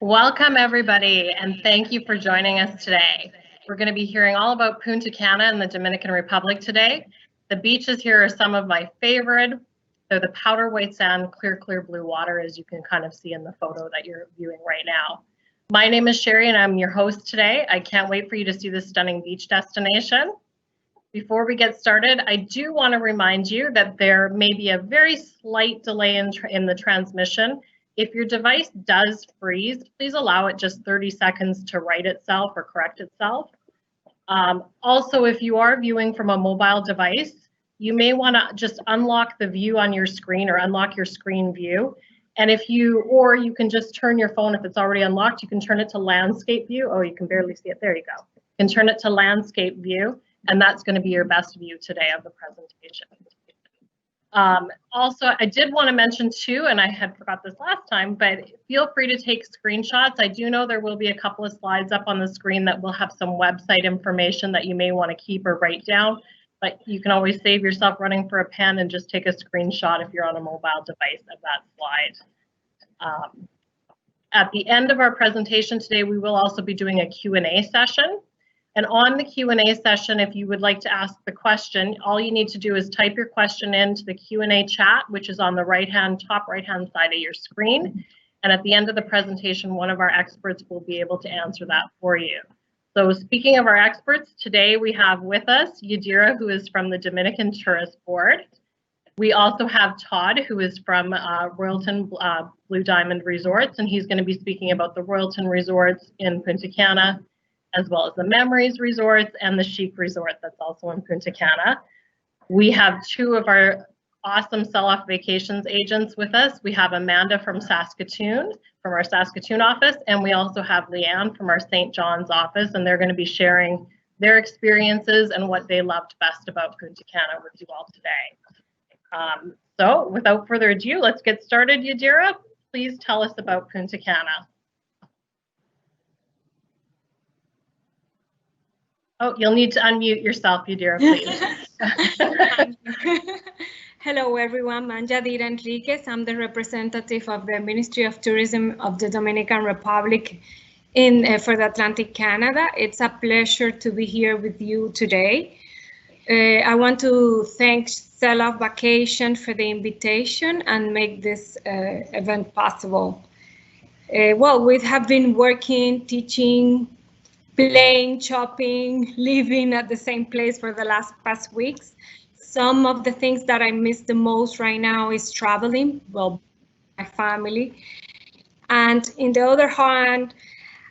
Welcome everybody, and thank you for joining us today. We're going to be hearing all about Punta Cana in the Dominican Republic today. The beaches here are some of my favorite. They're the powder white sand, clear blue water, as you can kind of see in the photo that you're viewing right now. My name is Sherry and I'm your host today. I can't wait for you to see this stunning beach destination. Before we get started, I do want to remind you that there may be a very slight delay in the transmission. If your device does freeze, please allow it just 30 seconds to right itself or correct itself. Also, if you are viewing from a mobile device, you may want to just unlock the view on your screen or unlock your screen view. And or you can just turn your phone, if it's already unlocked, you can turn it to landscape view. Oh, you can barely see it. There you go. You can turn it to landscape view, and that's going to be your best view today of the presentation. Also, I did want to mention too, and I had forgot this last time, but feel free to take screenshots. I do know there will be a couple of slides up on the screen that will have some website information that you may want to keep or write down, but you can always save yourself running for a pen and just take a screenshot if you're on a mobile device of that slide. At the end of our presentation today, we will also be doing a Q&A session. And on the Q&A session, if you would like to ask the question, all you need to do is type your question into the Q&A chat, which is on the top right-hand side of your screen. And at the end of the presentation, one of our experts will be able to answer that for you. So speaking of our experts, today we have with us Yadira, who is from the Dominican Tourist Board. We also have Todd, who is from Royalton Blue Diamond Resorts, and he's going to be speaking about the Royalton Resorts in Punta Cana, as well as the Memories Resorts and the Chic Resort that's also in Punta Cana. We have two of our awesome SelloffVacations agents with us. We have Amanda from Saskatoon, from our Saskatoon office, and we also have Leanne from our St. John's office, and they're going to be sharing their experiences and what they loved best about Punta Cana with you all today. So without further ado, let's get started. Yadira, please tell us about Punta Cana. Oh, you'll need to unmute yourself, Yadira, please. Hello, everyone. I'm Yadira Enriquez. I'm the representative of the Ministry of Tourism of the Dominican Republic for the Atlantic Canada. It's a pleasure to be here with you today. I want to thank SelloffVacations for the invitation and make this event possible. Well, we have been working, teaching, playing, shopping, living at the same place for the past weeks. Some of the things that I miss the most right now is traveling, well, my family. And in the other hand,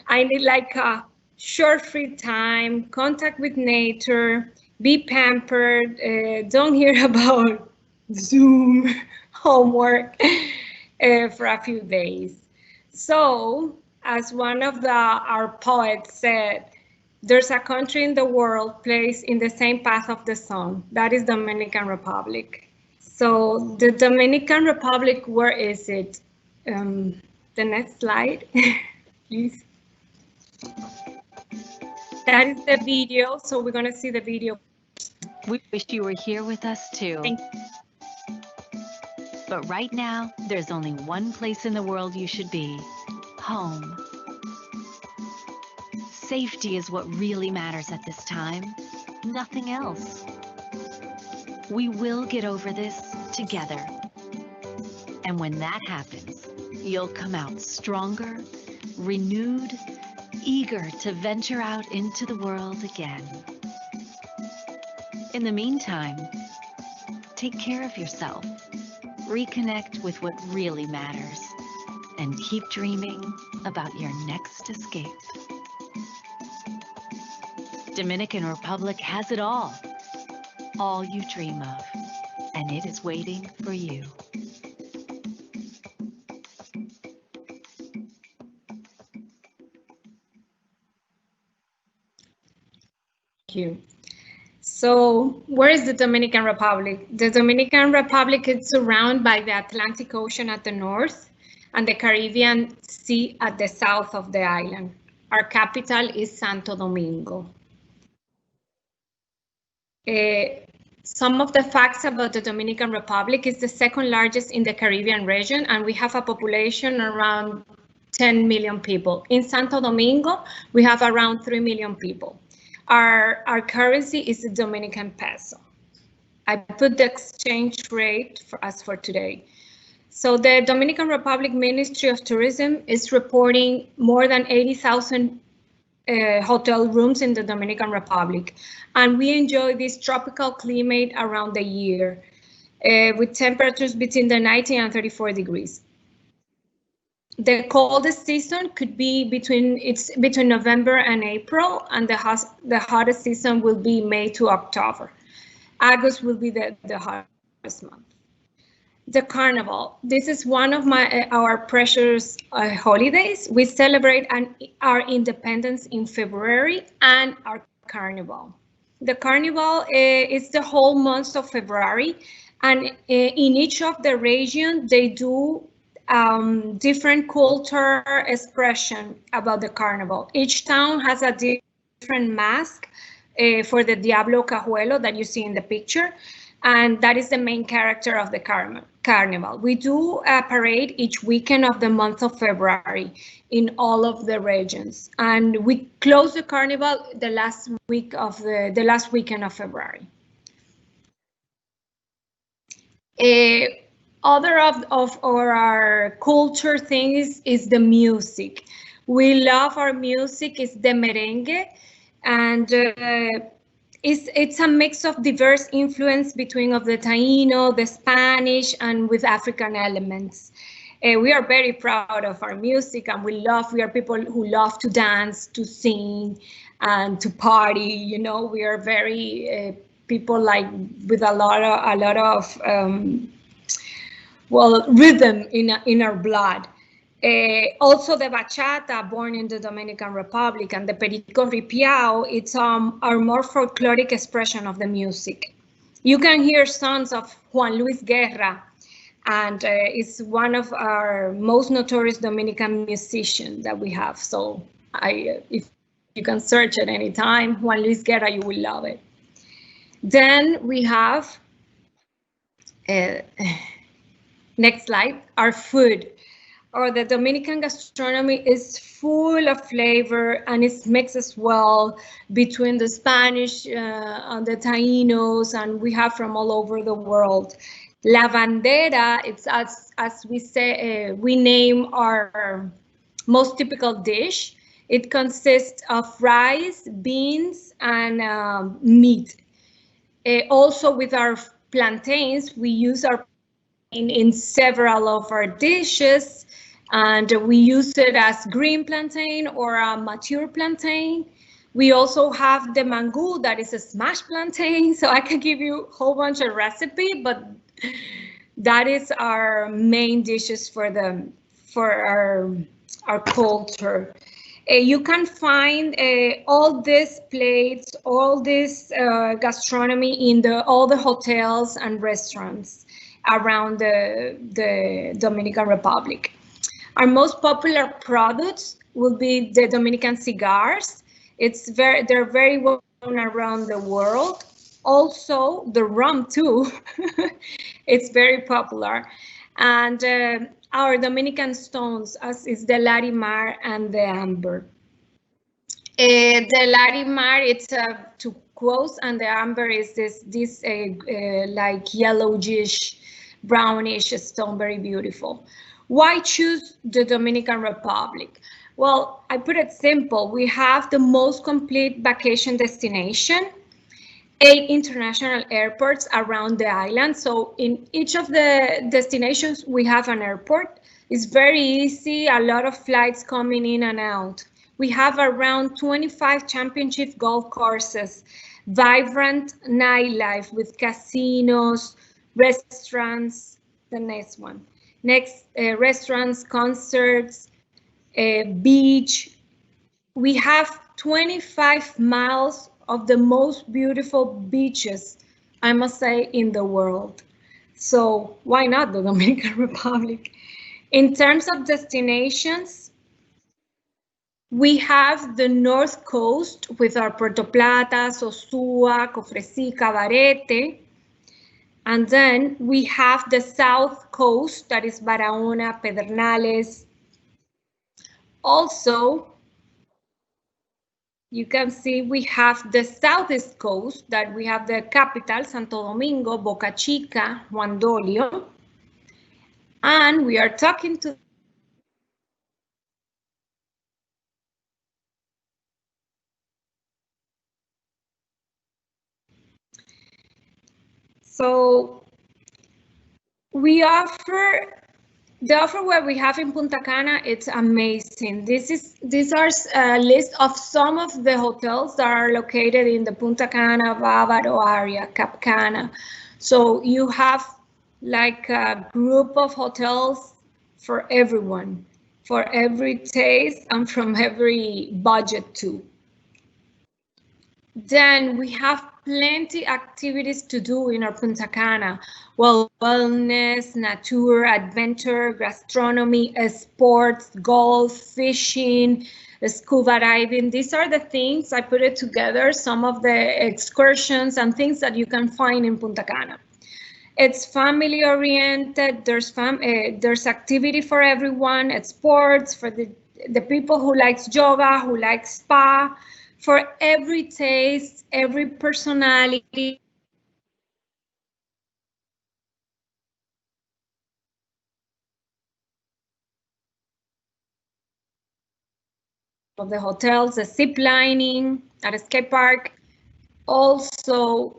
I need like a short free time, contact with nature, be pampered, don't hear about Zoom, homework for a few days. So, as one of our poets said, there's a country in the world placed in the same path of the sun. That is Dominican Republic. So the Dominican Republic, where is it? The next slide, please. That is the video. So we're going to see the video. We wish you were here with us too. Thank you. But right now, there's only one place in the world you should be. Home. Safety is what really matters at this time, nothing else. We will get over this together. And when that happens, you'll come out stronger, renewed, eager to venture out into the world again. In the meantime, take care of yourself, reconnect with what really matters, and keep dreaming about your next escape. Dominican Republic has it all you dream of, and it is waiting for you. Thank you. So where is the Dominican Republic? The Dominican Republic is surrounded by the Atlantic Ocean at the north and the Caribbean Sea at the south of the island. Our capital is Santo Domingo. Some of the facts about the Dominican Republic is the second largest in the Caribbean region, and we have a population around 10 million people. In Santo Domingo, we have around 3 million people. Our currency is the Dominican peso. I put the exchange rate for today. So the Dominican Republic Ministry of Tourism is reporting more than 80,000 hotel rooms in the Dominican Republic. And we enjoy this tropical climate around the year with temperatures between the 19 and 34 degrees. The coldest season could be between November and April, and the hottest season will be May to October. August will be the hottest month. The Carnival. This is one of our precious holidays. We celebrate our independence in February and our Carnival. The Carnival is the whole month of February, and in each of the region they do different culture expression about the Carnival. Each town has a different mask for the Diablo Cajuelo that you see in the picture, and that is the main character of the Carnival. We do a parade each weekend of the month of February in all of the regions, and we close the Carnival the last weekend of February. Other of our culture things is the music. We love our music. It's the merengue, and it's a mix of diverse influence between of the Taino, the Spanish, and with African elements. We are very proud of our music, and we are people who love to dance, to sing, and to party. You know, we are very people like with a lot of rhythm in our blood. Also the bachata, born in the Dominican Republic, and the perico ripiao, it's our more folkloric expression of the music. You can hear songs of Juan Luis Guerra, and it's one of our most notorious Dominican musicians that we have. So if you can search at any time, Juan Luis Guerra, you will love it. Then we have, next slide, our food. The Dominican gastronomy is full of flavor, and it's mixed as well between the Spanish and the Tainos, and we have from all over the world. La bandera, it's as we say, we name our most typical dish. It consists of rice, beans, and meat. Also with our plantains, we use our in several of our dishes, and we use it as green plantain or a mature plantain. We also have the mango, that is a smashed plantain. So I can give you a whole bunch of recipe, but that is our main dishes for our culture. You can find all these plates, all this gastronomy in all the hotels and restaurants around the Dominican Republic. Our most popular products will be the Dominican cigars. They're very well known around the world. Also, the rum too. It's very popular. And our Dominican stones, as is the Larimar and the amber. The Larimar, it's turquoise, and the amber is this like yellowish, brownish stone, very beautiful. Why choose the Dominican Republic? Well, I put it simple. We have the most complete vacation destination, 8 international airports around the island. So in each of the destinations, we have an airport. It's very easy, a lot of flights coming in and out. We have around 25 championship golf courses, vibrant nightlife with casinos, restaurants, the next one. Next, restaurants, concerts, beach. We have 25 miles of the most beautiful beaches, I must say, in the world. So why not the Dominican Republic? In terms of destinations, we have the North Coast with our Puerto Plata, Sosúa, Cofresí, Cabarete. And then we have the South Coast, that is Barahona, Pedernales, Also, you can see we have the southeast coast, that we have the capital, Santo Domingo, Boca Chica, Juan Dolio. And we are talking to so we offer the offer what we have in Punta Cana. It's amazing. These are a list of some of the hotels that are located in the Punta Cana, Bávaro area, Cap Cana. So you have like a group of hotels for everyone, for every taste and from every budget too. Then we have plenty activities to do in our Punta Cana. Well, wellness, nature, adventure, gastronomy, sports, golf, fishing, scuba diving. These are the things I put it together, some of the excursions and things that you can find in Punta Cana. It's family oriented. There's activity for everyone. It's sports for the people who likes yoga, who likes spa, for every taste, every personality. Of the hotels, the zip lining at Escape Park. Also,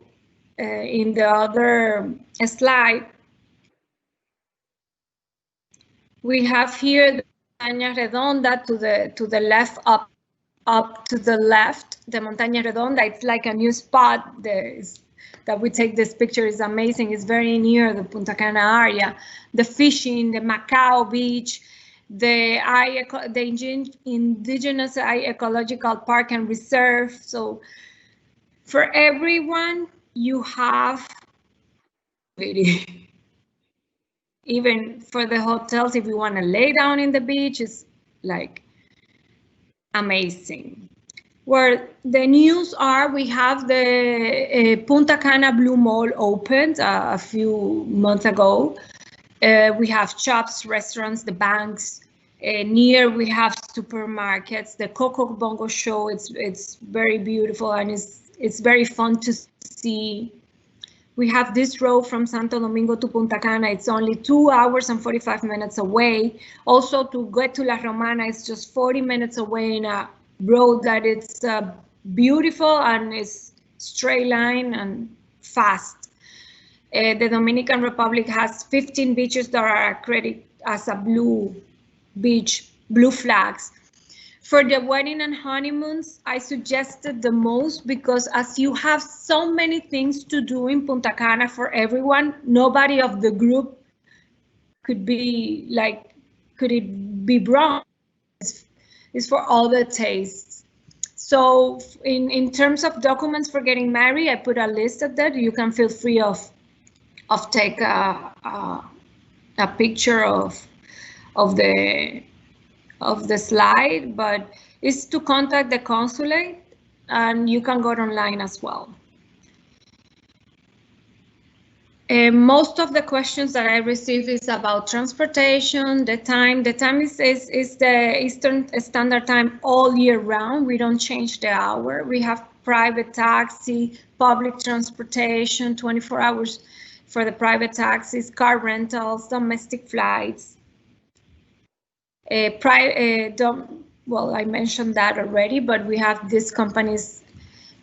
in the other slide, we have here the Montaña Redonda to the left, up to the left, the Montaña Redonda. It's like a new spot that we take this picture. Is amazing. It's very near the Punta Cana area. The fishing, the Macao Beach, the Indigenous Ecological Park and Reserve. So for everyone, you have even for the hotels, if you want to lay down in the beach, it's like amazing. Where the news are, we have the Punta Cana Blue Mall opened a few months ago. We have shops, restaurants, the banks. Near we have supermarkets. The Coco Bongo show. It's very beautiful and it's very fun to see. We have this road from Santo Domingo to Punta Cana. It's only 2 hours and 45 minutes away. Also, to get to La Romana, it's just 40 minutes away in a road that it's beautiful and it's straight line and fast. The Dominican Republic has 15 beaches that are accredited as a blue flags. For the wedding and honeymoons, I suggested the most because as you have so many things to do in Punta Cana for everyone, nobody of the group could it be wrong. It's for all the tastes. So in terms of documents for getting married, I put a list of that. You can feel free of take a picture of the slide, but it's to contact the consulate, and you can go online as well. Most of the questions that I received is about transportation, the time. The time is the Eastern Standard Time all year round. We don't change the hour. We have private taxi, public transportation, 24 hours for the private taxis, car rentals, domestic flights. Well, I mentioned that already, but we have these companies,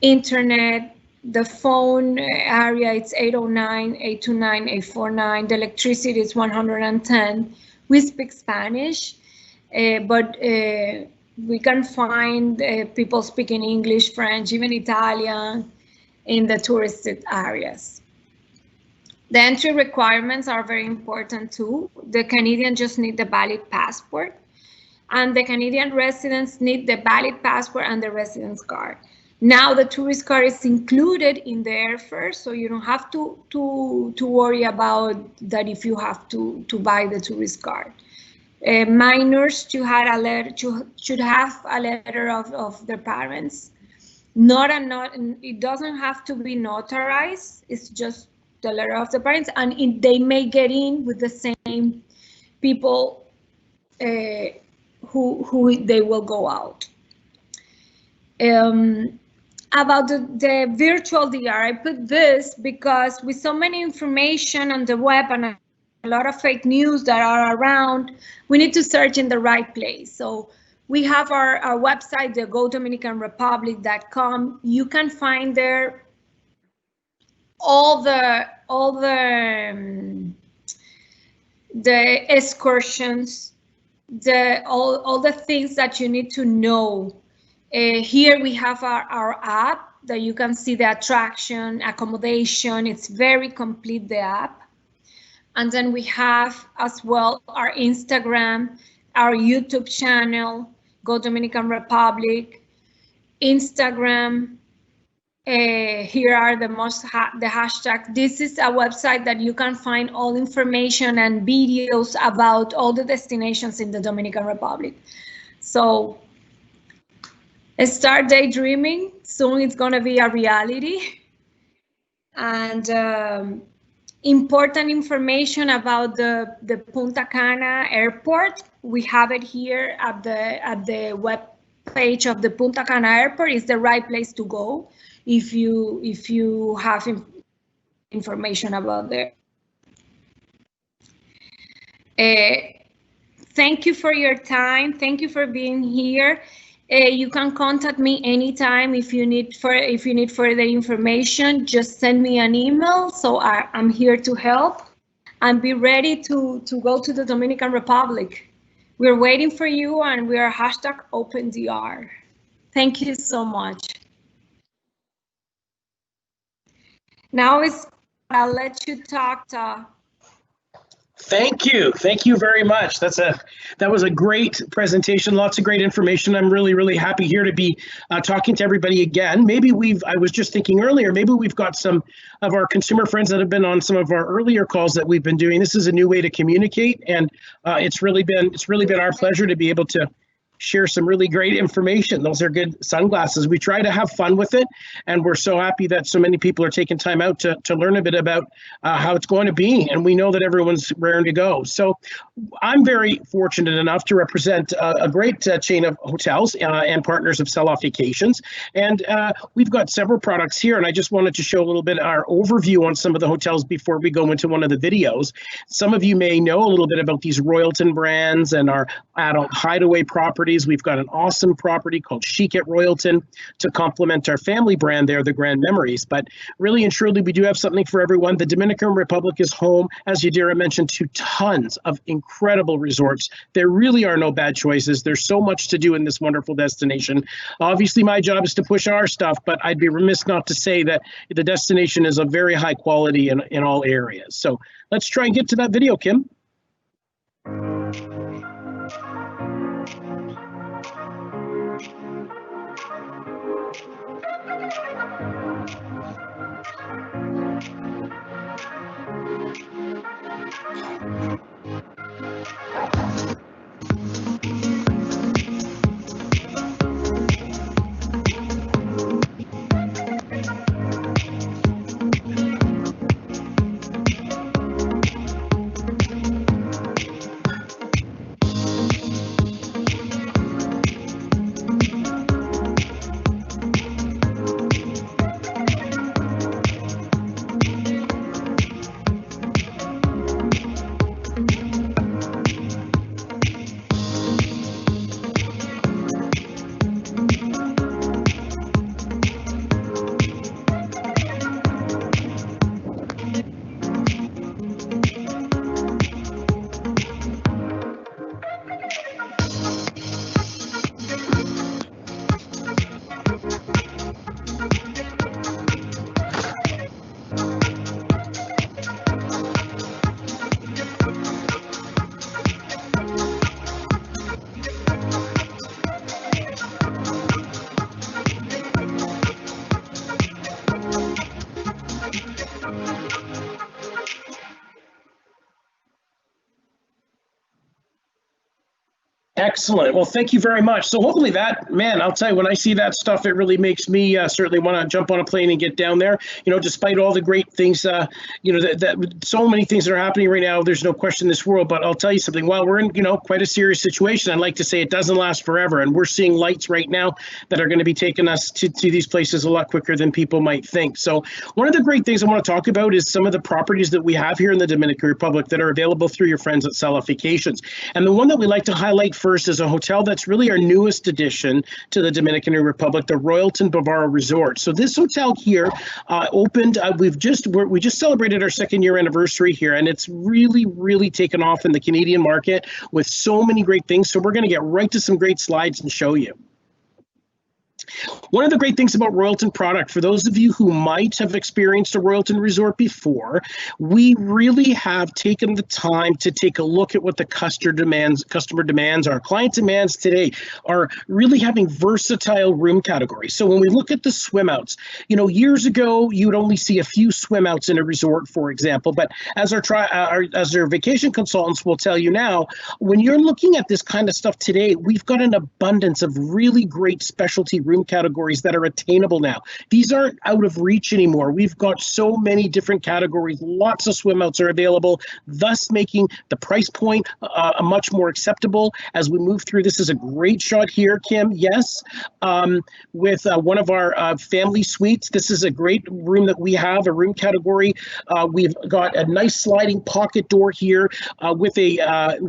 internet, the phone area, it's 809-829-849. The electricity is 110. We speak Spanish, but we can find people speaking English, French, even Italian in the touristed areas. The entry requirements are very important too. The Canadians just need the valid passport, and the Canadian residents need the valid passport and the residence card. Now the tourist card is included in the airfare, so you don't have to worry about that if you have to buy the tourist card. Minors should have a letter of their parents. It doesn't have to be notarized. It's just the letter of the parents, and they may get in with the same people who they will go out. About the virtual DR, I put this because with so many information on the web and a lot of fake news that are around, we need to search in the right place. So we have our website, the GoDominicanRepublic.com. You can find there all the excursions, all the things that you need to know. Here we have our app that you can see the attraction, accommodation. It's very complete, the app. And then we have as well our Instagram, our YouTube channel, Go Dominican Republic, Instagram. Here are the hashtags. This is a website that you can find all information and videos about all the destinations in the Dominican Republic. So start daydreaming. Soon it's going to be a reality. And important information about the Punta Cana airport. We have it here at the web page of the Punta Cana airport. Is the right place to go if you have information about there. Thank you for your time. Thank you for being here. You can contact me anytime if you need further information. Just send me an email. So I'm here to help and be ready to go to the Dominican Republic. We're waiting for you, and we are #OpenDR. Thank you so much. Now I'll let you talk to. Thank you very much. That was a great presentation, lots of great information. I'm really happy here to be talking to everybody again. Maybe I was just thinking earlier, maybe we've got some of our consumer friends that have been on some of our earlier calls that we've been doing. This is a new way to communicate, and it's really been our pleasure to be able to share some really great information. Those are good sunglasses. We try to have fun with it, and we're so happy that so many people are taking time out to learn a bit about how it's going to be, and we know that everyone's raring to go. So I'm very fortunate enough to represent a great chain of hotels and partners of SelloffVacations, and we've got several products here, and I just wanted to show a little bit our overview on some of the hotels before we go into one of the videos. Some of you may know a little bit about these Royalton brands and our adult Hideaway properties. We've got an awesome property called Chic at Royalton to complement our family brand there, the Grand Memories. But really and truly, we do have something for everyone. The Dominican Republic is home, as Yadira mentioned, to tons of incredible resorts. There really are no bad choices. There's so much to do in this wonderful destination. Obviously, my job is to push our stuff, but I'd be remiss not to say that the destination is of very high quality in all areas. So let's try and get to that video, Kim. Excellent. Well, thank you very much. So hopefully that, man, I'll tell you, when I see that stuff, it really makes me certainly want to jump on a plane and get down there. You know, despite all the great things, you know, that so many things that are happening right now, there's no question in this world. But I'll tell you something, while we're in, you know, quite a serious situation, I'd like to say it doesn't last forever. And we're seeing lights right now that are going to be taking us to these places a lot quicker than people might think. So one of the great things I want to talk about is some of the properties that we have here in the Dominican Republic that are available through your friends at SelloffVacations. And the one that we like to highlight first is a hotel that's really our newest addition to the Dominican Republic, the Royalton Bavaro Resort. So this hotel here opened. We just celebrated our 2nd year anniversary here, and it's really taken off in the Canadian market with so many great things. So we're going to get right to some great slides and show you. One of the great things about Royalton product, for those of you who might have experienced a Royalton resort before, we really have taken the time to take a look at what the customer demands, our client demands today are really having versatile room categories. So when we look at the swim outs, you know, years ago, you'd only see a few swim outs in a resort, for example, but as our vacation consultants will tell you now, when you're looking at this kind of stuff today, we've got an abundance of really great specialty room categories that are attainable now. These aren't out of reach anymore. We've got so many different categories. Lots of swim outs are available, thus making the price point much more acceptable as we move through. This is a great shot here, Kim. Yes, with one of our family suites. This is a great room that we have, a room category. We've got a nice sliding pocket door here with a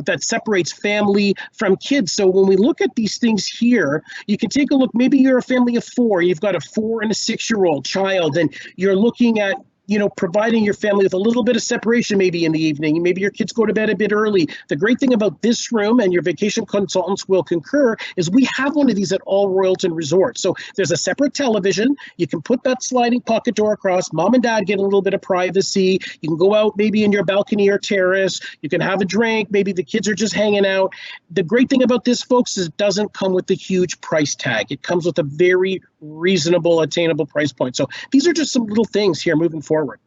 that separates family from kids. So when we look at these things here, you can take a look. Maybe you're a family of 4, you've got a 4 and a 6-year-old child, and you're looking at, you know, providing your family with a little bit of separation maybe in the evening. Maybe your kids go to bed a bit early. The great thing about this room, and your vacation consultants will concur, is we have one of these at all Royalton resorts. So there's a separate television. You can put that sliding pocket door across. Mom and dad get a little bit of privacy. You can go out maybe in your balcony or terrace. You can have a drink. Maybe the kids are just hanging out. The great thing about this, folks, is it doesn't come with a huge price tag. It comes with a very reasonable, attainable price point. So these are just some little things here moving forward.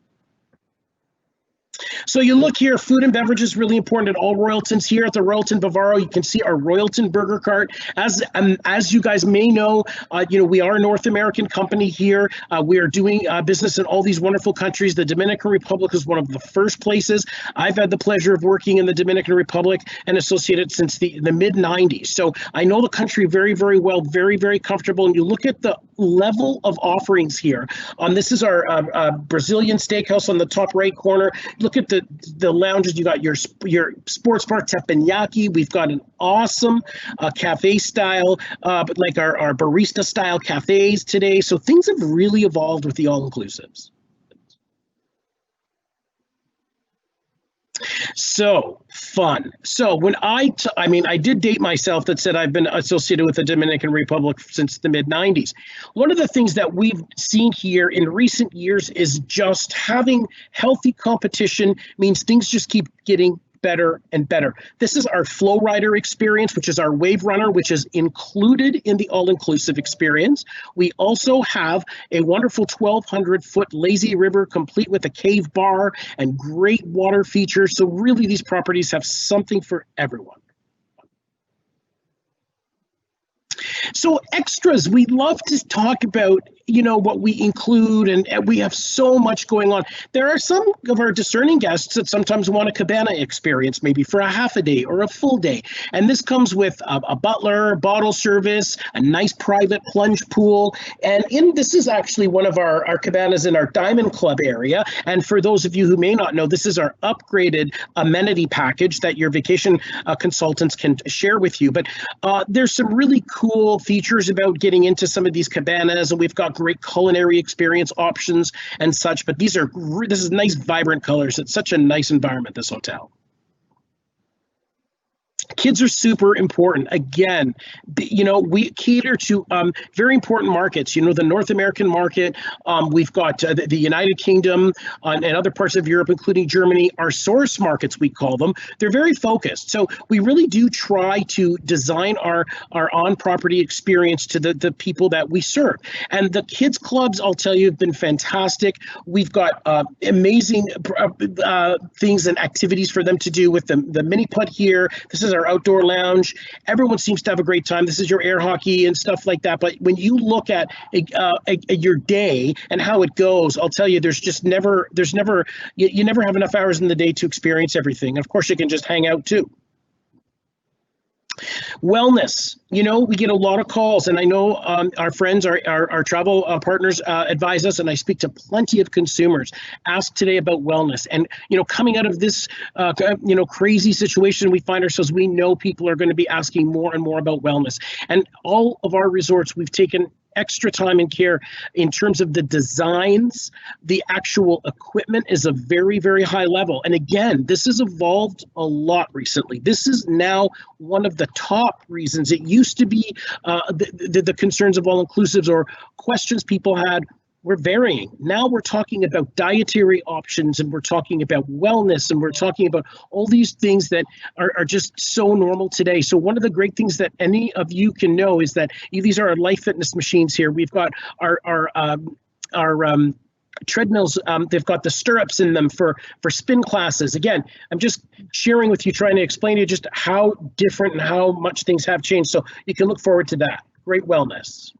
So you look here, food and beverage is really important at all Royaltons. Here at the Royalton Bavaro, you can see our Royalton Burger Cart. As you guys may know, you know, we are a North American company here. We are doing business in all these wonderful countries. The Dominican Republic is one of the first places. I've had the pleasure of working in the Dominican Republic and associated since the mid-90s. So I know the country very well, very comfortable. And you look at the level of offerings here. This is our Brazilian steakhouse on the top right corner. Look at the lounges. You got your sports bar teppanyaki. We've got an awesome cafe style, but like our barista style cafes today. So things have really evolved with the all-inclusives. So fun. So when I did date myself that said I've been associated with the Dominican Republic since the mid-90s. One of the things that we've seen here in recent years is just having healthy competition means things just keep getting better and better. This is our Flow Rider experience, which is our Wave Runner, which is included in the all-inclusive experience. We also have a wonderful 1,200-foot lazy river, complete with a cave bar and great water features. So really, these properties have something for everyone. So extras, we love to talk about, you know, what we include, and we have so much going on. There are some of our discerning guests that sometimes want a cabana experience, maybe for a half a day or a full day. And this comes with a butler, bottle service, a nice private plunge pool. And this is actually one of our cabanas in our Diamond Club area. And for those of you who may not know, this is our upgraded amenity package that your vacation consultants can share with you. But there's some really cool features about getting into some of these cabanas, and we've got great culinary experience options and such. But this is nice, vibrant colors. It's such a nice environment, this hotel. Kids are super important. Again, you know, we cater to very important markets. You know, the North American market. We've got the United Kingdom and other parts of Europe, including Germany. Our source markets, we call them. They're very focused. So we really do try to design our on-property experience to the people that we serve. And the kids clubs, I'll tell you, have been fantastic. We've got amazing things and activities for them to do with the mini putt here. This is is our outdoor lounge. Everyone seems to have a great time. This is your air hockey and stuff like that. But when you look at your day and how it goes, I'll tell you, you never have enough hours in the day to experience everything. Of course, you can just hang out too. Wellness, we get a lot of calls, and I know our friends, our travel partners advise us, and I speak to plenty of consumers, ask today about wellness. And, coming out of this, crazy situation we find ourselves, we know people are going to be asking more and more about wellness. And all of our resorts, we've taken extra time and care in terms of the designs. The actual equipment is a very, very high level. And again, this has evolved a lot recently. This is now one of the top reasons. It used to be the concerns of all-inclusives or questions people had were varying. Now we're talking about dietary options, and we're talking about wellness, and we're talking about all these things that are just so normal today. So one of the great things that any of you can know is that these are our life fitness machines here. We've got our treadmills. They've got the stirrups in them for spin classes. Again, I'm just sharing with you, trying to explain to you just how different and how much things have changed. So you can look forward to that. Great wellness.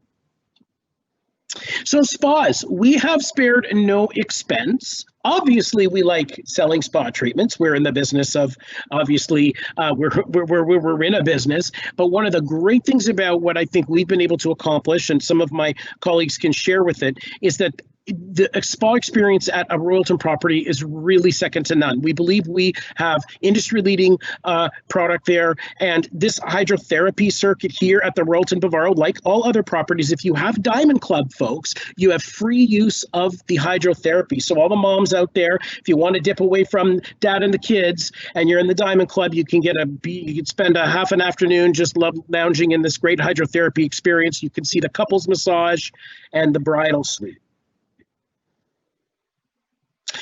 So spas, we have spared no expense. Obviously, we like selling spa treatments. We're in the business of, obviously, we're in a business. But one of the great things about what I think we've been able to accomplish, and some of my colleagues can share with it, is that the spa experience at a Royalton property is really second to none. We believe we have industry-leading product there, and this hydrotherapy circuit here at the Royalton Bavaro, like all other properties, if you have Diamond Club, folks, you have free use of the hydrotherapy. So all the moms out there, if you want to dip away from dad and the kids, and you're in the Diamond Club, you can spend a half an afternoon just lounging in this great hydrotherapy experience. You can see the couples massage and the bridal suite.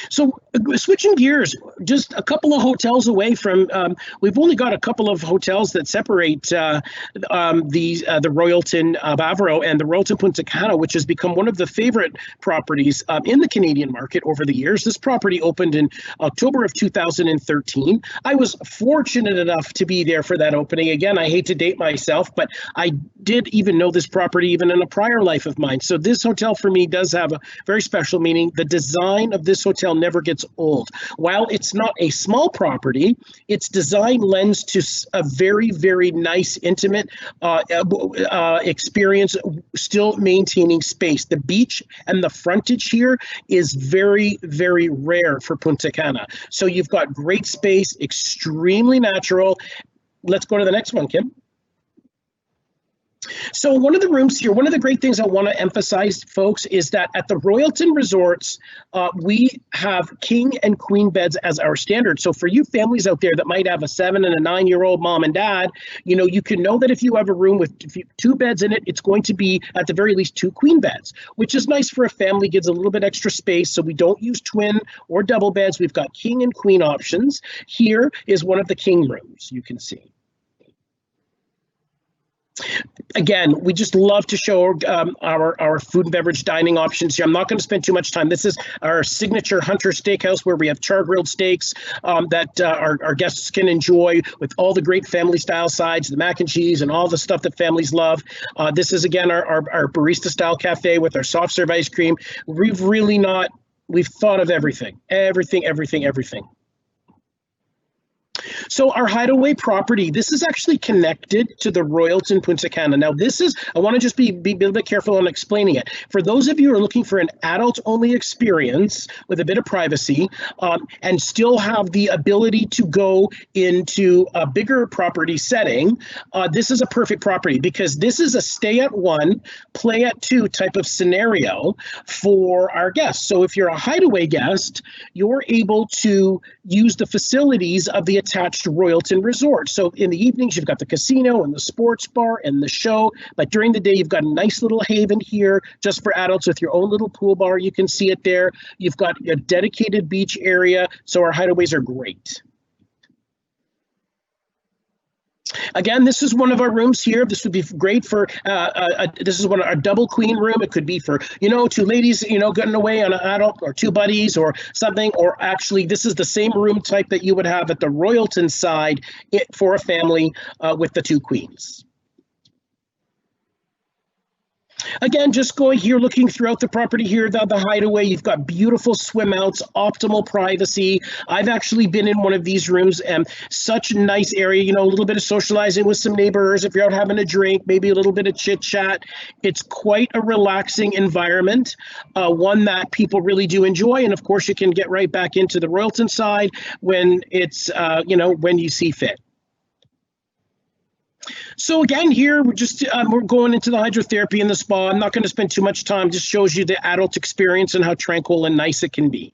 So switching gears, just a couple of hotels away from, we've only got a couple of hotels that separate the Royalton Bavaro and the Royalton Punta Cana, which has become one of the favorite properties in the Canadian market over the years. This property opened in October of 2013. I was fortunate enough to be there for that opening. Again, I hate to date myself, but I did even know this property even in a prior life of mine. So this hotel for me does have a very special meaning. The design of this hotel never gets old. While it's not a small property, its design lends to a very, very nice, intimate experience, still maintaining space. The beach and the frontage here is very, very rare for Punta Cana. So you've got great space, extremely natural. Let's go to the next one, Kim. So one of the rooms here, one of the great things I want to emphasize, folks, is that at the Royalton Resorts, we have king and queen beds as our standard. So for you families out there that might have a 7 and a 9-year-old mom and dad, you can know that if you have a room with 2 beds in it, it's going to be at the very least 2 queen beds, which is nice for a family, gives a little bit extra space. So we don't use twin or double beds. We've got king and queen options. Here is one of the king rooms, you can see. Again, we just love to show our food and beverage dining options here. I'm not going to spend too much time. This is our signature Hunter Steakhouse, where we have char-grilled steaks that our guests can enjoy with all the great family-style sides, the mac and cheese, and all the stuff that families love. This is, again, our barista-style cafe with our soft-serve ice cream. We've thought of everything. So our Hideaway property, this is actually connected to the Royalton Punta Cana. Now I want to just be a little bit careful on explaining it. For those of you who are looking for an adult-only experience with a bit of privacy and still have the ability to go into a bigger property setting, this is a perfect property because this is a stay at 1, play at 2 type of scenario for our guests. So if you're a Hideaway guest, you're able to use the facilities of the attached Royalton Resort. So in the evenings, you've got the casino and the sports bar and the show, but during the day, you've got a nice little haven here just for adults with your own little pool bar. You can see it there. You've got a dedicated beach area, so our Hideaways are great. Again, this is one of our rooms here. This would be great for, this is one of our double queen room. It could be for, two ladies, getting away on an adult, or two buddies or something, or actually this is the same room type that you would have at the Royalton side for a family with the two queens. Again, just going here, looking throughout the property here, the Hideaway, you've got beautiful swim outs, optimal privacy. I've actually been in one of these rooms, and such a nice area, a little bit of socializing with some neighbors, if you're out having a drink, maybe a little bit of chit chat. It's quite a relaxing environment, one that people really do enjoy. And of course, you can get right back into the Royalton side when it's, when you see fit. So again, here we're just we're going into the hydrotherapy and the spa. I'm not going to spend too much time. Just shows you the adult experience and how tranquil and nice it can be.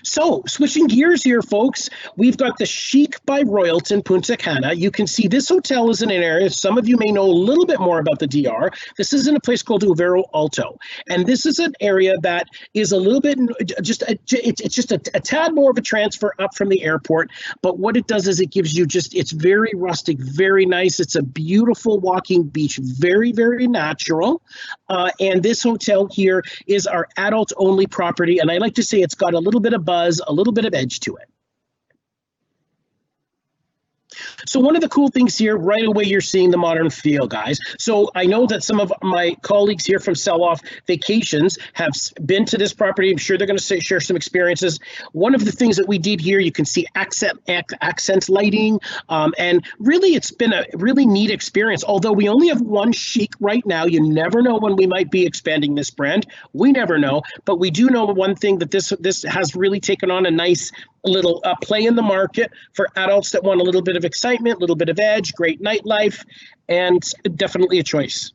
So switching gears here, folks, we've got the Chic by Royalton, Punta Cana. You can see this hotel is in an area, some of you may know a little bit more about the DR. This is in a place called Uvero Alto. And this is an area that is a little bit, it's just a tad more of a transfer up from the airport. But what it does is it gives you it's very rustic, very nice. It's a beautiful walking beach, very, very natural. And this hotel here is our adult only property. And I like to say it's got a little bit of buzz, a little bit of edge to it. So one of the cool things here, right away, you're seeing the modern feel, guys. So I know that some of my colleagues here from SelloffVacations have been to this property. I'm sure they're going to share some experiences. One of the things that we did here, you can see accent lighting, and really it's been a really neat experience. Although we only have one Chic right now, you never know when we might be expanding this brand. We never know, but we do know one thing, that this has really taken on a nice little play in the market for adults that want a little bit of excitement, a little bit of edge, great nightlife, and definitely a choice.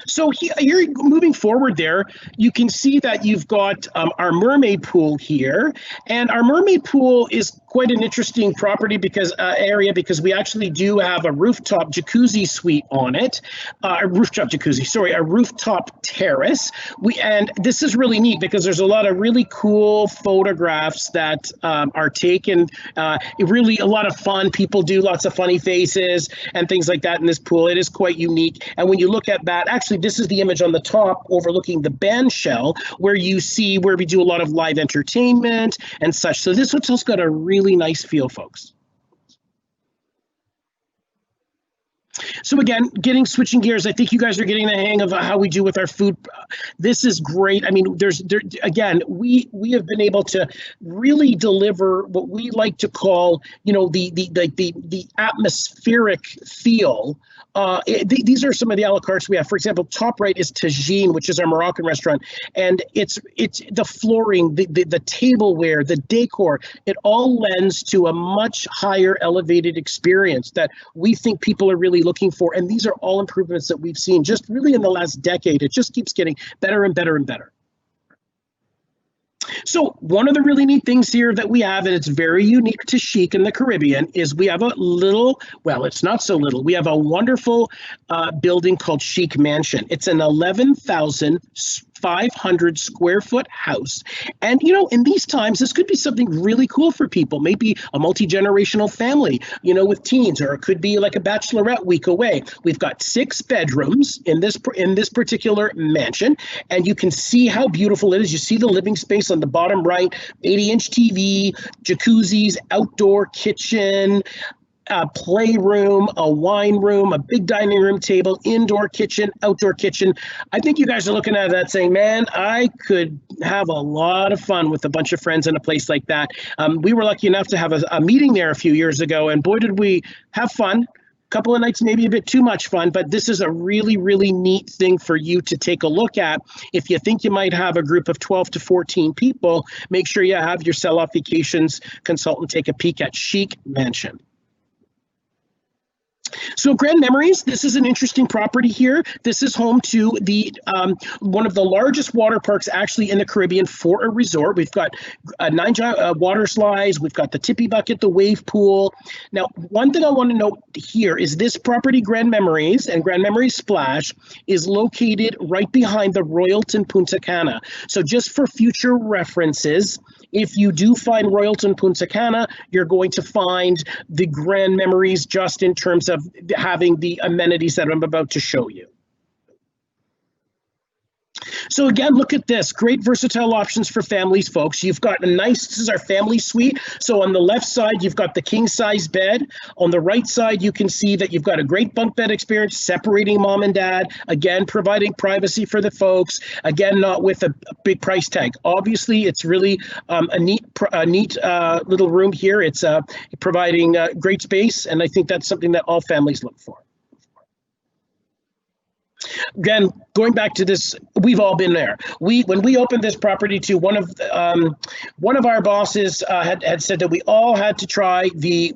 So here, moving forward there, you can see that you've got our mermaid pool here, and our mermaid pool is quite an interesting property because we actually do have a rooftop jacuzzi suite on it, a rooftop terrace. And this is really neat because there's a lot of really cool photographs that are taken. Really a lot of fun. People do lots of funny faces and things like that in this pool. It is quite unique. And when you look at that, actually, this is the image on the top overlooking the band shell where you see where we do a lot of live entertainment and such. So this hotel's got a really nice feel, folks. So again, switching gears, I think you guys are getting the hang of how we do with our food. This is great. I mean, again, we have been able to really deliver what we like to call, the atmospheric feel. These are some of the a la cartes we have. For example, top right is Tagine, which is our Moroccan restaurant, and it's the flooring, the tableware, the decor. It all lends to a much higher elevated experience that we think people are really looking for. And these are all improvements that we've seen just really in the last decade. It just keeps getting better and better and better. So one of the really neat things here that we have, and it's very unique to Chic in the Caribbean, is we have a little, well, it's not so little. We have a wonderful building called Chic Mansion. It's an 11,500 square foot house. And, in these times, this could be something really cool for people, maybe a multi-generational family, with teens, or it could be like a bachelorette week away. We've got 6 bedrooms in this particular mansion, and you can see how beautiful it is. You see the living space on the bottom right, 80-inch TV, jacuzzis, outdoor kitchen, a playroom, a wine room, a big dining room table, indoor kitchen, outdoor kitchen. I think you guys are looking at that saying, man, I could have a lot of fun with a bunch of friends in a place like that. We were lucky enough to have a meeting there a few years ago, and boy, did we have fun. Couple of nights, maybe a bit too much fun, but this is a really, really neat thing for you to take a look at. If you think you might have a group of 12 to 14 people, make sure you have your SelloffVacations consultant take a peek at Chic Mansion. So Grand Memories, this is an interesting property here. This is home to the one of the largest water parks actually in the Caribbean for a resort. We've got 9 water slides. We've got the tippy bucket, the wave pool. Now, one thing I want to note here is this property, Grand Memories and Grand Memories Splash, is located right behind the Royalton Punta Cana. So just for future references, if you do find Royalton Punta Cana, you're going to find the grand memories just in terms of having the amenities that I'm about to show you. So again, look at this, great versatile options for families, folks. You've got a nice, this is our family suite. So on the left side, you've got the king size bed. On the right side, you can see that you've got a great bunk bed experience, separating mom and dad, again, providing privacy for the folks, again, not with a big price tag. Obviously, it's really a neat little room here. It's providing great space, and I think that's something that all families look for. Again, going back to this, we've all been there. When we opened this property to one of our bosses had said that we all had to try the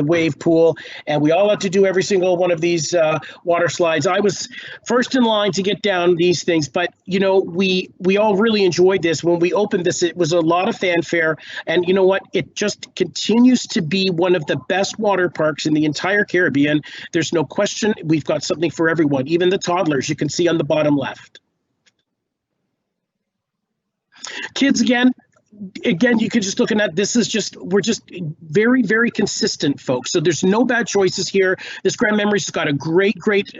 wave pool, and we all had to do every single one of these water slides. I was first in line to get down these things, but you know, we all really enjoyed this. When we opened this, it was a lot of fanfare, and you know what? It just continues to be one of the best water parks in the entire Caribbean. There's no question. We've got something for everyone, even the toddlers, you can see on the bottom left. Kids, again, you can just looking at this is just, we're just very, very consistent, folks. So there's no bad choices here. This Grand Memories has got a great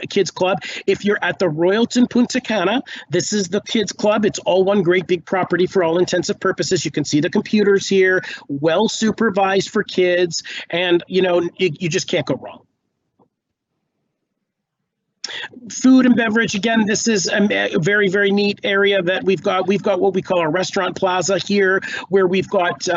kids club. If you're at the Royalton Punta Cana, this is the kids club. It's all one great big property for all intensive purposes. You can see the computers here, well supervised for kids, and you know, you just can't go wrong. Food and beverage, again, this is a very, very neat area that we've got. We've got what we call our restaurant plaza here, where we've got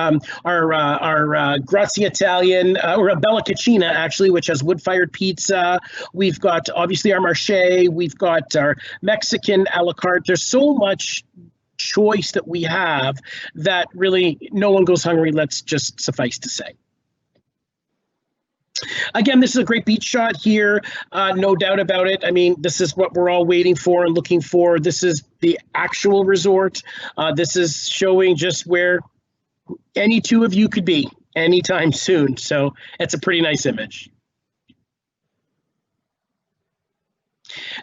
our Grazie Italian, or a Bella Cucina, actually, which has wood-fired pizza. We've got, obviously, our marché. We've got our Mexican a la carte. There's so much choice that we have that really no one goes hungry, let's just suffice to say. Again, this is a great beach shot here, no doubt about it. I mean, this is what we're all waiting for and looking for. This is the actual resort. This is showing just where any two of you could be anytime soon. So it's a pretty nice image.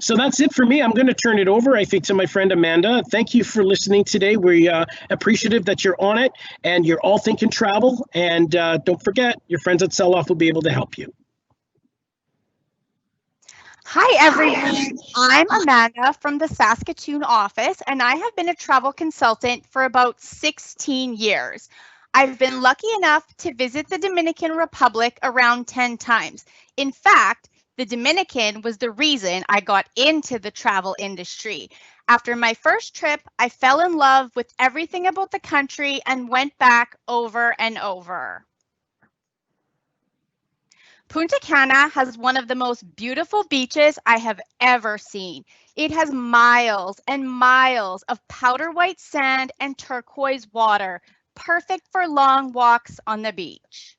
So that's it for me. I'm going to turn it over, I think, to my friend Amanda. Thank you for listening today. We're appreciative that you're on it and you're all thinking travel. And don't forget, your friends at Selloff will be able to help you. Hi, everyone. I'm Amanda from the Saskatoon office, and I have been a travel consultant for about 16 years. I've been lucky enough to visit the Dominican Republic around 10 times. In fact, the Dominican was the reason I got into the travel industry. After my first trip, I fell in love with everything about the country and went back over and over. Punta Cana has one of the most beautiful beaches I have ever seen. It has miles and miles of powder white sand and turquoise water, perfect for long walks on the beach.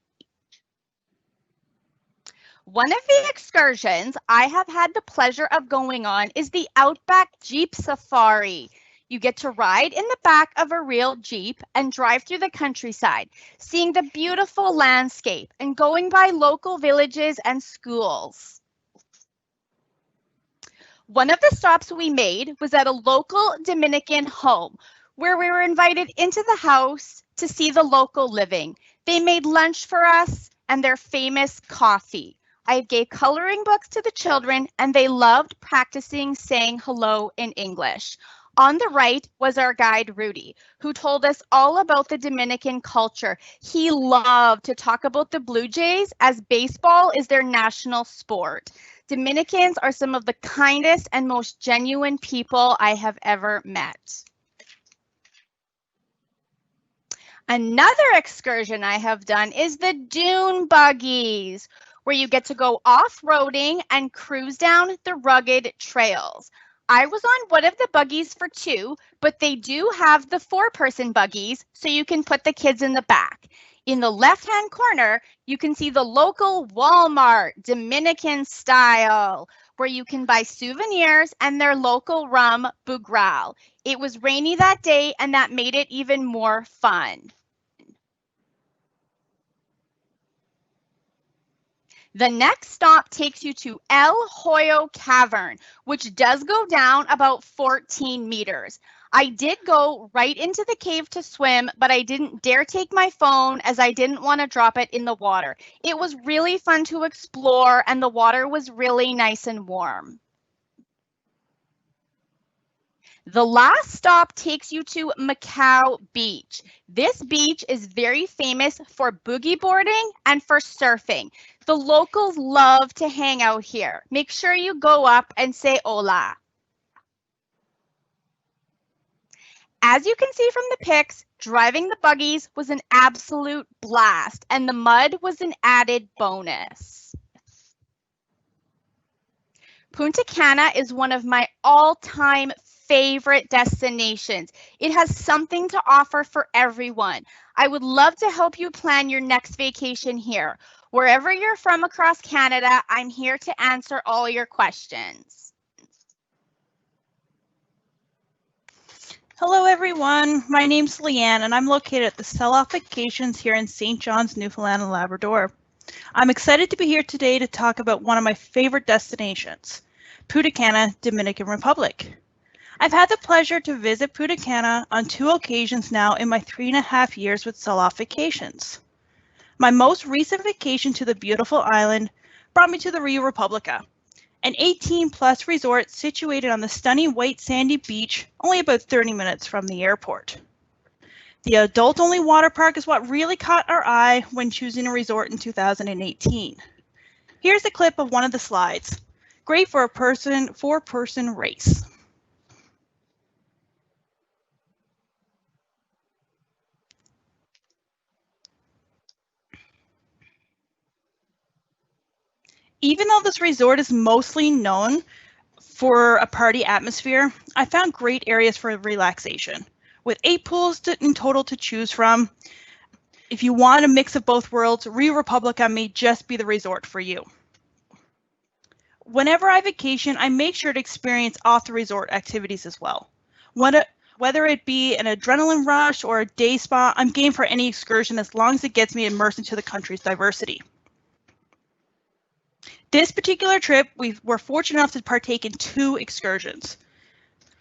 One of the excursions I have had the pleasure of going on is the Outback Jeep Safari. You get to ride in the back of a real Jeep and drive through the countryside, seeing the beautiful landscape and going by local villages and schools. One of the stops we made was at a local Dominican home, where we were invited into the house to see the local living. They made lunch for us and their famous coffee. I gave coloring books to the children, and they loved practicing saying hello in English. On the right was our guide, Rudy, who told us all about the Dominican culture. He loved to talk about the Blue Jays, as baseball is their national sport. Dominicans are some of the kindest and most genuine people I have ever met. Another excursion I have done is the dune buggies, where you get to go off-roading and cruise down the rugged trails. I was on one of the buggies for two, but they do have the four-person buggies, so you can put the kids in the back. In the left-hand corner, you can see the local Walmart, Dominican style, where you can buy souvenirs and their local rum, Bugral. It was rainy that day, and that made it even more fun. The next stop takes you to El Hoyo Cavern, which does go down about 14 meters. I did go right into the cave to swim, but I didn't dare take my phone as I didn't want to drop it in the water. It was really fun to explore and the water was really nice and warm. The last stop takes you to Macao Beach. This beach is very famous for boogie boarding and for surfing. The locals love to hang out here. Make sure you go up and say hola. As you can see from the pics, driving the buggies was an absolute blast, and the mud was an added bonus. Punta Cana is one of my all-time favorite destinations. It has something to offer for everyone. I would love to help you plan your next vacation here. Wherever you're from across Canada, I'm here to answer all your questions. Hello everyone, my name's Leanne and I'm located at the SelloffVacations here in St. John's, Newfoundland and Labrador. I'm excited to be here today to talk about one of my favorite destinations, Punta Cana, Dominican Republic. I've had the pleasure to visit Punta Cana on 2 occasions now in my 3.5 years with SelloffVacations. My most recent vacation to the beautiful island brought me to the Rio Republica, an 18+ resort situated on the stunning white sandy beach, only about 30 minutes from the airport. The adult-only water park is what really caught our eye when choosing a resort in 2018. Here's a clip of one of the slides. Great for a 4-person race. Even though this resort is mostly known for a party atmosphere, I found great areas for relaxation. With 8 pools in total to choose from, if you want a mix of both worlds, Rio Republica may just be the resort for you. Whenever I vacation, I make sure to experience off-the-resort activities as well. Whether it be an adrenaline rush or a day spa, I'm game for any excursion as long as it gets me immersed into the country's diversity. This particular trip, we were fortunate enough to partake in 2 excursions.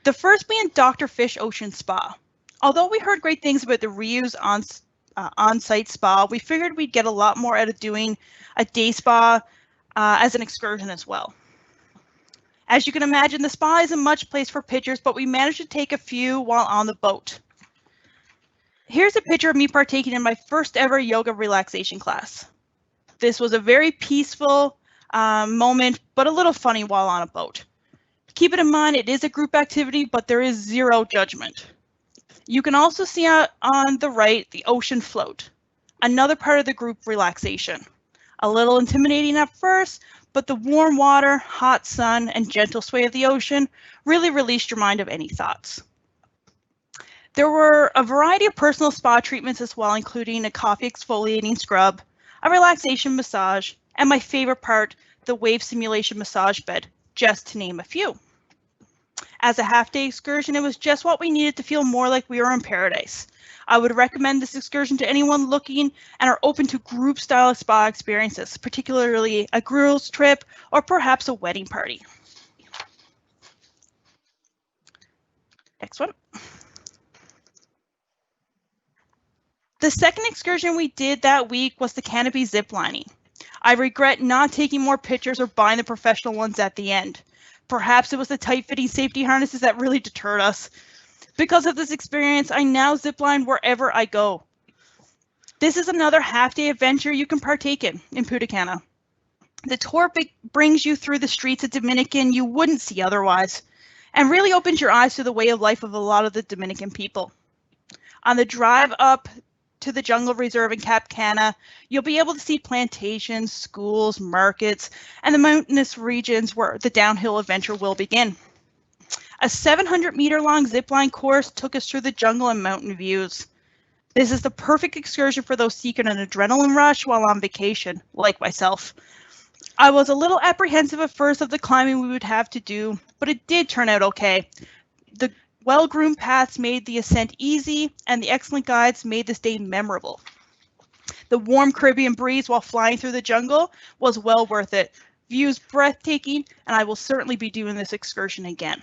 The first being Dr. Fish Ocean Spa. Although we heard great things about the Rio's on-site spa, we figured we'd get a lot more out of doing a day spa as an excursion as well. As you can imagine, the spa isn't much place for pictures, but we managed to take a few while on the boat. Here's a picture of me partaking in my first ever yoga relaxation class. This was a very peaceful moment, but a little funny while on a boat. Keep it in mind, it is a group activity, but there is 0 judgment. You can also see on the right the ocean float, another part of the group relaxation. A little intimidating at first, but the warm water, hot sun, and gentle sway of the ocean really released your mind of any thoughts. There were a variety of personal spa treatments as well, including a coffee exfoliating scrub, a relaxation massage, and my favorite part, the wave simulation massage bed, just to name a few. As a half-day excursion, it was just what we needed to feel more like we were in paradise. I would recommend this excursion to anyone looking and are open to group-style spa experiences, particularly a girls' trip or perhaps a wedding party. Next one. The second excursion we did that week was the Canopy Ziplining. I regret not taking more pictures or buying the professional ones at the end. Perhaps it was the tight-fitting safety harnesses that really deterred us. Because of this experience, I now zipline wherever I go. This is another half-day adventure you can partake in Punta Cana. The tour brings you through the streets of Dominican you wouldn't see otherwise, and really opens your eyes to the way of life of a lot of the Dominican people. On the drive up to the Jungle Reserve in Cap Cana, you'll be able to see plantations, schools, markets, and the mountainous regions where the downhill adventure will begin. A 700-meter long zipline course took us through the jungle and mountain views. This is the perfect excursion for those seeking an adrenaline rush while on vacation, like myself. I was a little apprehensive at first of the climbing we would have to do, but it did turn out okay. The well-groomed paths made the ascent easy, and the excellent guides made this day memorable. The warm Caribbean breeze while flying through the jungle was well worth it. Views breathtaking, and I will certainly be doing this excursion again.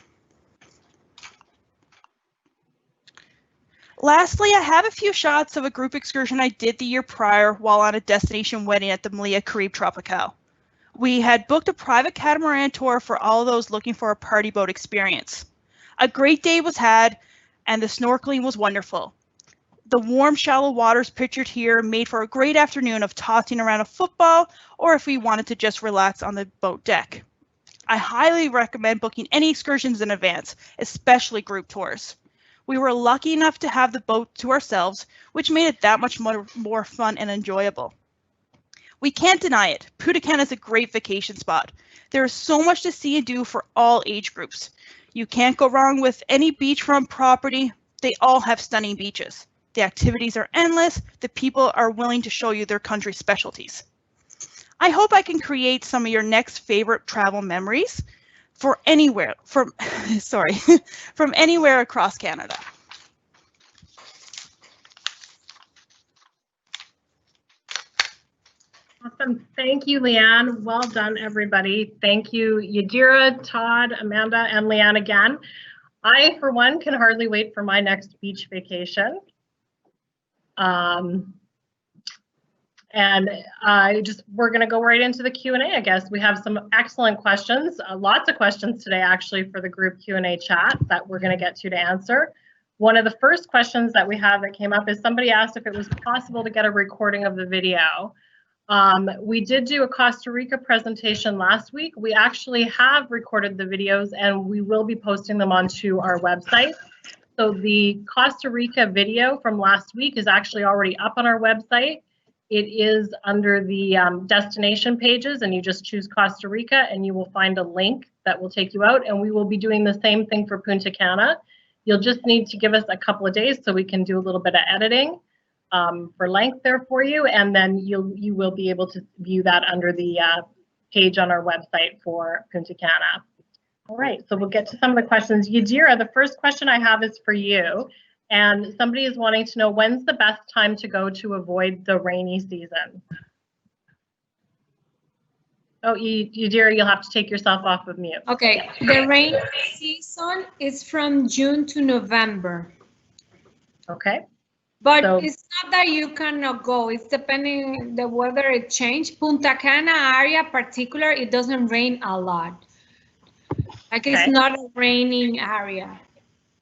Lastly, I have a few shots of a group excursion I did the year prior while on a destination wedding at the Malia Caribe Tropical. We had booked a private catamaran tour for all those looking for a party boat experience. A great day was had, and the snorkeling was wonderful. The warm, shallow waters pictured here made for a great afternoon of tossing around a football, or if we wanted to just relax on the boat deck. I highly recommend booking any excursions in advance, especially group tours. We were lucky enough to have the boat to ourselves, which made it that much more fun and enjoyable. We can't deny it. Punta Cana is a great vacation spot. There is so much to see and do for all age groups. You can't go wrong with any beachfront property. They all have stunning beaches. The activities are endless. The people are willing to show you their country specialties. I hope I can create some of your next favorite travel memories from anywhere across Canada. Awesome. Thank you, Leanne. Well done, everybody. Thank you, Yadira, Todd, Amanda, and Leanne again. I, for one, can hardly wait for my next beach vacation. We're going to go right into the Q&A, I guess. We have some excellent questions, lots of questions today, actually, for the group Q&A chat that we're going to get to answer. One of the first questions that we have that came up is somebody asked if it was possible to get a recording of the video. We did do a Costa Rica presentation last week. We actually have recorded the videos and we will be posting them onto our website. So the Costa Rica video from last week is actually already up on our website. It is under the destination pages, and you just choose Costa Rica and you will find a link that will take you out, and we will be doing the same thing for Punta Cana. You'll just need to give us a couple of days so we can do a little bit of editing for length there for you, and then you will be able to view that under the page on our website for Punta Cana. All right, so we'll get to some of the questions. Yadira, the first question I have is for you. And somebody is wanting to know, when's the best time to go to avoid the rainy season? Oh, Yadira, you'll have to take yourself off of mute. Okay, the rainy season is from June to November. Okay. But so, it's not that you cannot go. It's depending the weather it changed. Punta Cana area particular, it doesn't rain a lot. Like okay. It's not a raining area.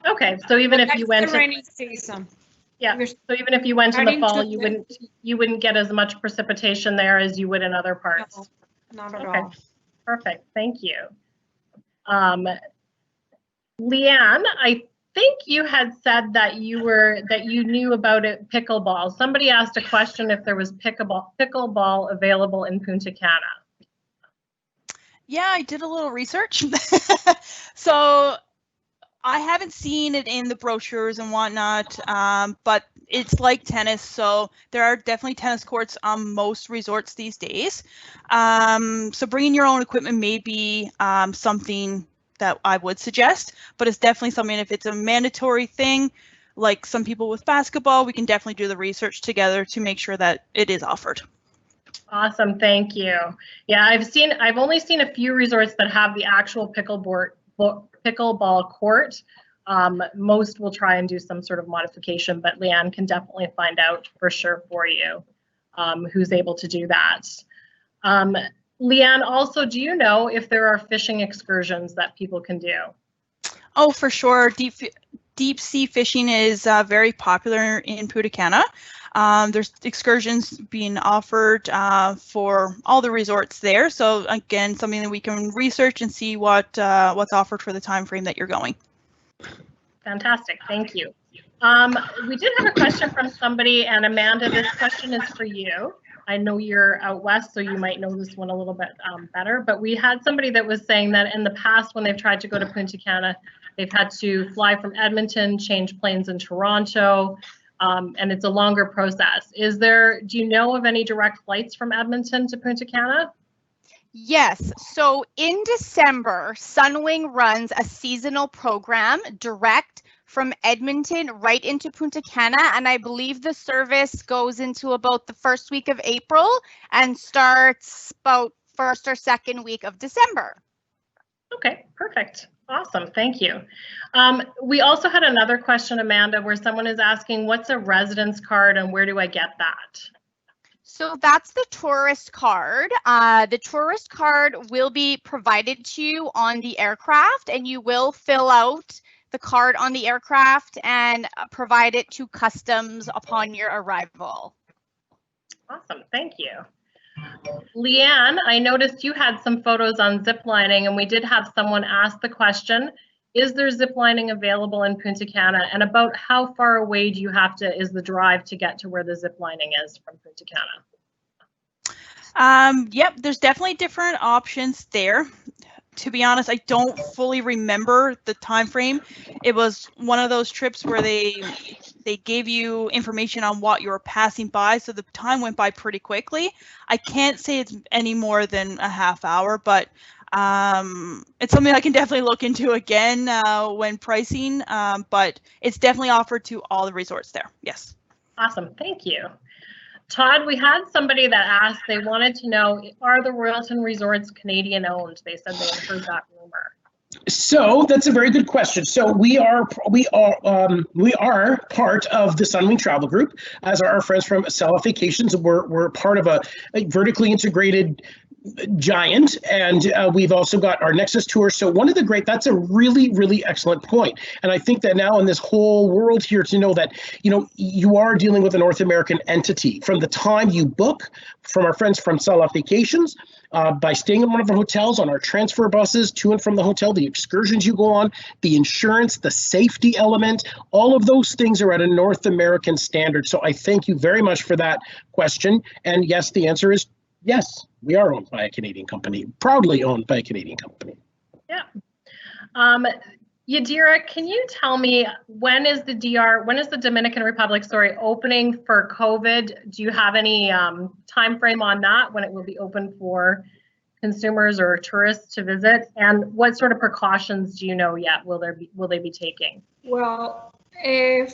Okay, so even if you went to rainy season. Yeah, so even if you went in the fall, you wouldn't get as much precipitation there as you would in other parts. No, not at all. Perfect. Thank you. Leanne, I think you had said that you knew about it pickleball. Somebody asked a question if there was pickleball available in Punta Cana. Yeah, I did a little research. So I haven't seen it in the brochures and whatnot, but it's like tennis, so there are definitely tennis courts on most resorts these days. So bringing your own equipment may be something that I would suggest, but it's definitely something, if it's a mandatory thing, like some people with basketball, we can definitely do the research together to make sure that it is offered. Awesome, thank you. Yeah, I've only seen a few resorts that have the actual pickleball court. Most will try and do some sort of modification, but Leanne can definitely find out for sure for you who's able to do that. Leanne, also, do you know if there are fishing excursions that people can do? Oh, for sure. Deep sea fishing is very popular in Punta Cana. There's excursions being offered for all the resorts there. So again, something that we can research and see what's offered for the time frame that you're going. Fantastic, thank you. We did have a question from somebody, and Amanda, this question is for you. I know you're out west, so you might know this one a little bit better, but we had somebody that was saying that in the past when they've tried to go to Punta Cana, they've had to fly from Edmonton, change planes in Toronto, and it's a longer process. Do you know of any direct flights from Edmonton to Punta Cana? Yes, so in December, Sunwing runs a seasonal program direct from Edmonton right into Punta Cana, and I believe the service goes into about the first week of April and starts about first or second week of December. Okay, perfect. Awesome, thank you. We also had another question, Amanda, where someone is asking, what's a residence card and where do I get that? So that's the tourist card. The tourist card will be provided to you on the aircraft, and you will fill out the card on the aircraft and provide it to customs upon your arrival. Awesome, thank you. Leanne, I noticed you had some photos on ziplining, and we did have someone ask the question, is there ziplining available in Punta Cana? And about how far away do you have to, is the drive to get to where the ziplining is from Punta Cana? Yep, there's definitely different options there. To be honest, I don't fully remember the time frame. It was one of those trips where they gave you information on what you were passing by, so the time went by pretty quickly. I can't say it's any more than a half hour, but it's something I can definitely look into again when pricing, but it's definitely offered to all the resorts there. Yes. Awesome, thank you. Todd, we had somebody that asked, they wanted to know, are the Royalton resorts Canadian owned? They said they had heard that rumor. So that's a very good question. So we are part of the Sunwing Travel Group, as are our friends from SelloffVacations. We're part of a vertically integrated giant, and we've also got our Nexus tour. So that's a really, really excellent point. And I think that now in this whole world here, to know that, you are dealing with a North American entity from the time you book, from our friends from SelloffVacations, by staying in one of the hotels, on our transfer buses to and from the hotel, the excursions you go on, the insurance, the safety element, all of those things are at a North American standard. So I thank you very much for that question. And yes, the answer is yes, we are owned by a Canadian company, proudly owned by a Canadian company. Yeah. Yadira, can you tell me, when is the Dominican Republic, opening for COVID? Do you have any time frame on that, when it will be open for consumers or tourists to visit? And what sort of precautions do you know yet will they be taking? Well,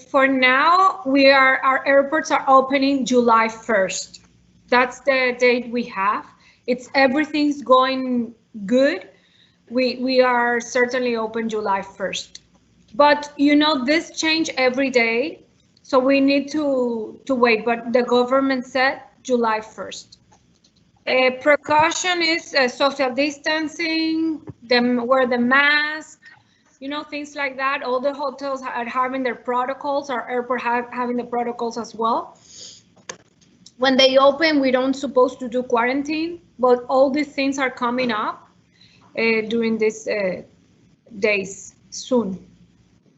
for now, our airports are opening July 1st. That's the date we have. Everything's going good. We are certainly open July 1st. But this change every day, so we need to wait. But the government said July 1st. Precaution is social distancing, wear the mask, things like that. All the hotels are having their protocols, our airport having the protocols as well. When they open, we don't supposed to do quarantine, but all these things are coming up during these days soon.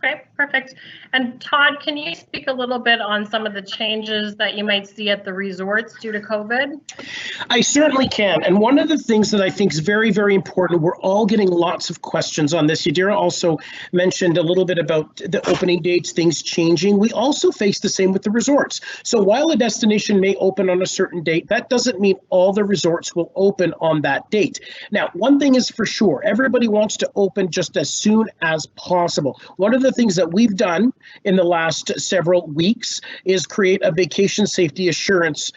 Okay, perfect. And Todd, can you speak a little bit on some of the changes that you might see at the resorts due to COVID? I certainly can. And one of the things that I think is very, very important, we're all getting lots of questions on this. Yadira also mentioned a little bit about the opening dates, things changing. We also face the same with the resorts. So while a destination may open on a certain date, that doesn't mean all the resorts will open on that date. Now, one thing is for sure, everybody wants to open just as soon as possible. One of the things that we've done in the last several weeks is create a vacation safety assurance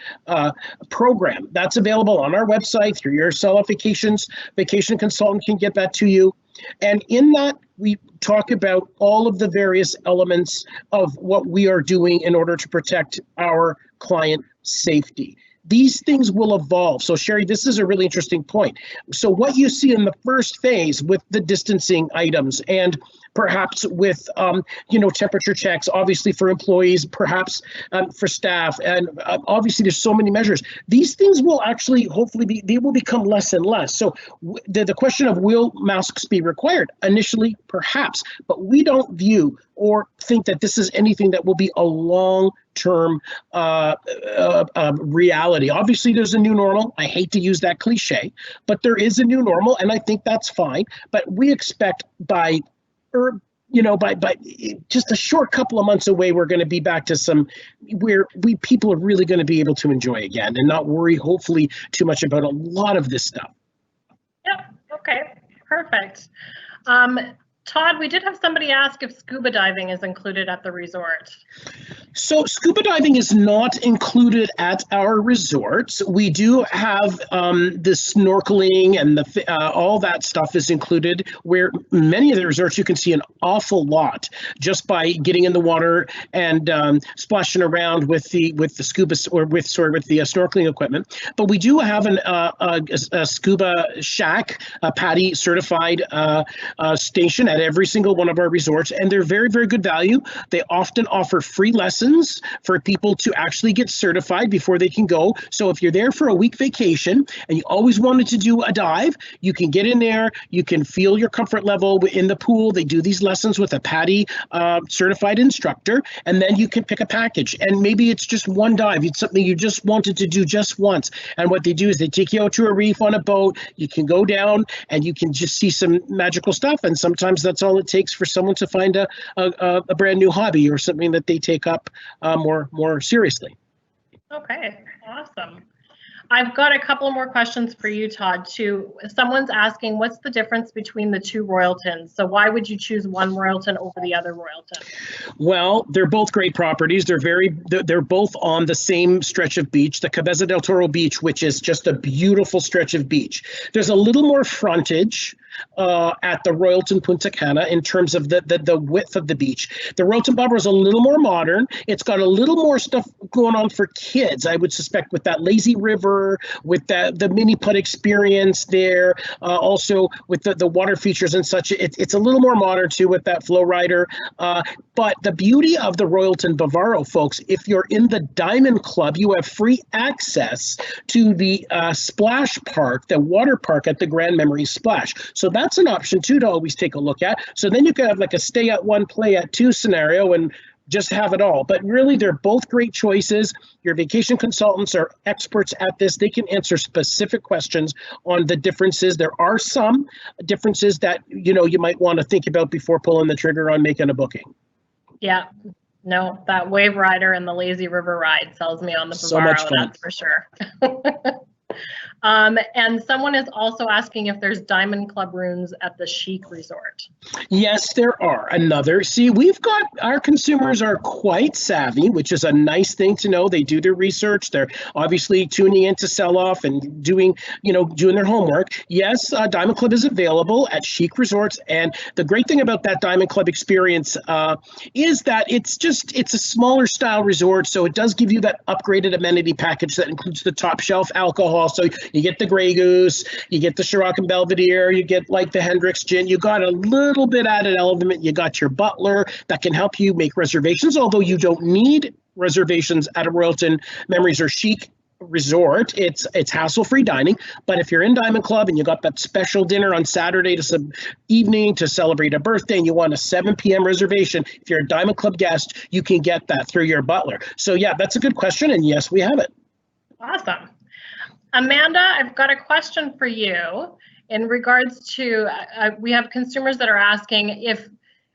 program. That's available on our website through your SelloffVacations. Vacation consultant can get that to you. And in that, we talk about all of the various elements of what we are doing in order to protect our client safety. These things will evolve. So Sherry, this is a really interesting point. So what you see in the first phase with the distancing items, and perhaps with temperature checks, obviously for employees, perhaps for staff, and obviously there's so many measures. These things will actually hopefully they will become less and less. So the question of, will masks be required? Initially, perhaps, but we don't view or think that this is anything that will be a long-term reality. Obviously, there's a new normal. I hate to use that cliche, but there is a new normal, and I think that's fine. But we expect by just a short couple of months away, we're going to be back to where people are really going to be able to enjoy again and not worry, hopefully, too much about a lot of this stuff. Yep. Okay. Perfect. Todd, we did have somebody ask if scuba diving is included at the resort. So scuba diving is not included at our resorts. We do have the snorkeling and all that stuff is included, where many of the resorts you can see an awful lot just by getting in the water and splashing around with the scuba or with the snorkeling equipment. But we do have a scuba shack, a PADI certified station at every single one of our resorts, and they're very, very good value. They often offer free lessons for people to actually get certified before they can go. So if you're there for a week vacation and you always wanted to do a dive, you can get in there, you can feel your comfort level in the pool. They do these lessons with a PADI certified instructor, and then you can pick a package. And maybe it's just one dive. It's something you just wanted to do just once. And what they do is they take you out to a reef on a boat. You can go down and you can just see some magical stuff. And sometimes that's all it takes for someone to find a brand new hobby or something that they take up more seriously. Okay, awesome. I've got a couple more questions for you, Todd, too. Someone's asking, what's the difference between the two Royaltons? So why would you choose one Royalton over the other Royalton? Well, they're both great properties. They're both on the same stretch of beach, the Cabeza del Toro Beach, which is just a beautiful stretch of beach. There's a little more frontage at the Royalton Punta Cana in terms of the width of the beach. The Royalton Barbara is a little more modern. It's got a little more stuff going on for kids, I would suspect, with that lazy river, with the mini putt experience there, also with the water features and such. It's a little more modern too with that flow rider. But the beauty of the Royalton Bavaro, folks, if you're in the Diamond Club, you have free access to the splash park, the water park at the Grand Memories Splash. So that's an option too to always take a look at. So then you can have like a stay at one, play at two scenario and just have it all. But really, they're both great choices. Your vacation consultants are experts at this. They can answer specific questions on the differences. There are some differences that you might want to think about before pulling the trigger on making a booking. Yeah. No, that wave rider and the lazy river ride sells me on the Bavaro, so much fun. That's for sure. And someone is also asking if there's Diamond Club rooms at the Chic Resort. Yes, there are. See, our consumers are quite savvy, which is a nice thing to know. They do their research. They're obviously tuning into Sell-Off and doing their homework. Yes, Diamond Club is available at Chic Resorts. And the great thing about that Diamond Club experience is that it's a smaller style resort. So it does give you that upgraded amenity package that includes the top shelf alcohol. So you get the Grey Goose, you get the Ciroc and Belvedere, you get like the Hendrick's gin, you got a little bit added element, you got your butler that can help you make reservations, although you don't need reservations at a Royalton Memories or Chic Resort. It's hassle-free dining, but if you're in Diamond Club and you got that special dinner on Saturday to some evening to celebrate a birthday and you want a 7 p.m. reservation, if you're a Diamond Club guest, you can get that through your butler. So yeah, that's a good question, and yes, we have it. Awesome. Amanda, I've got a question for you in regards to, we have consumers that are asking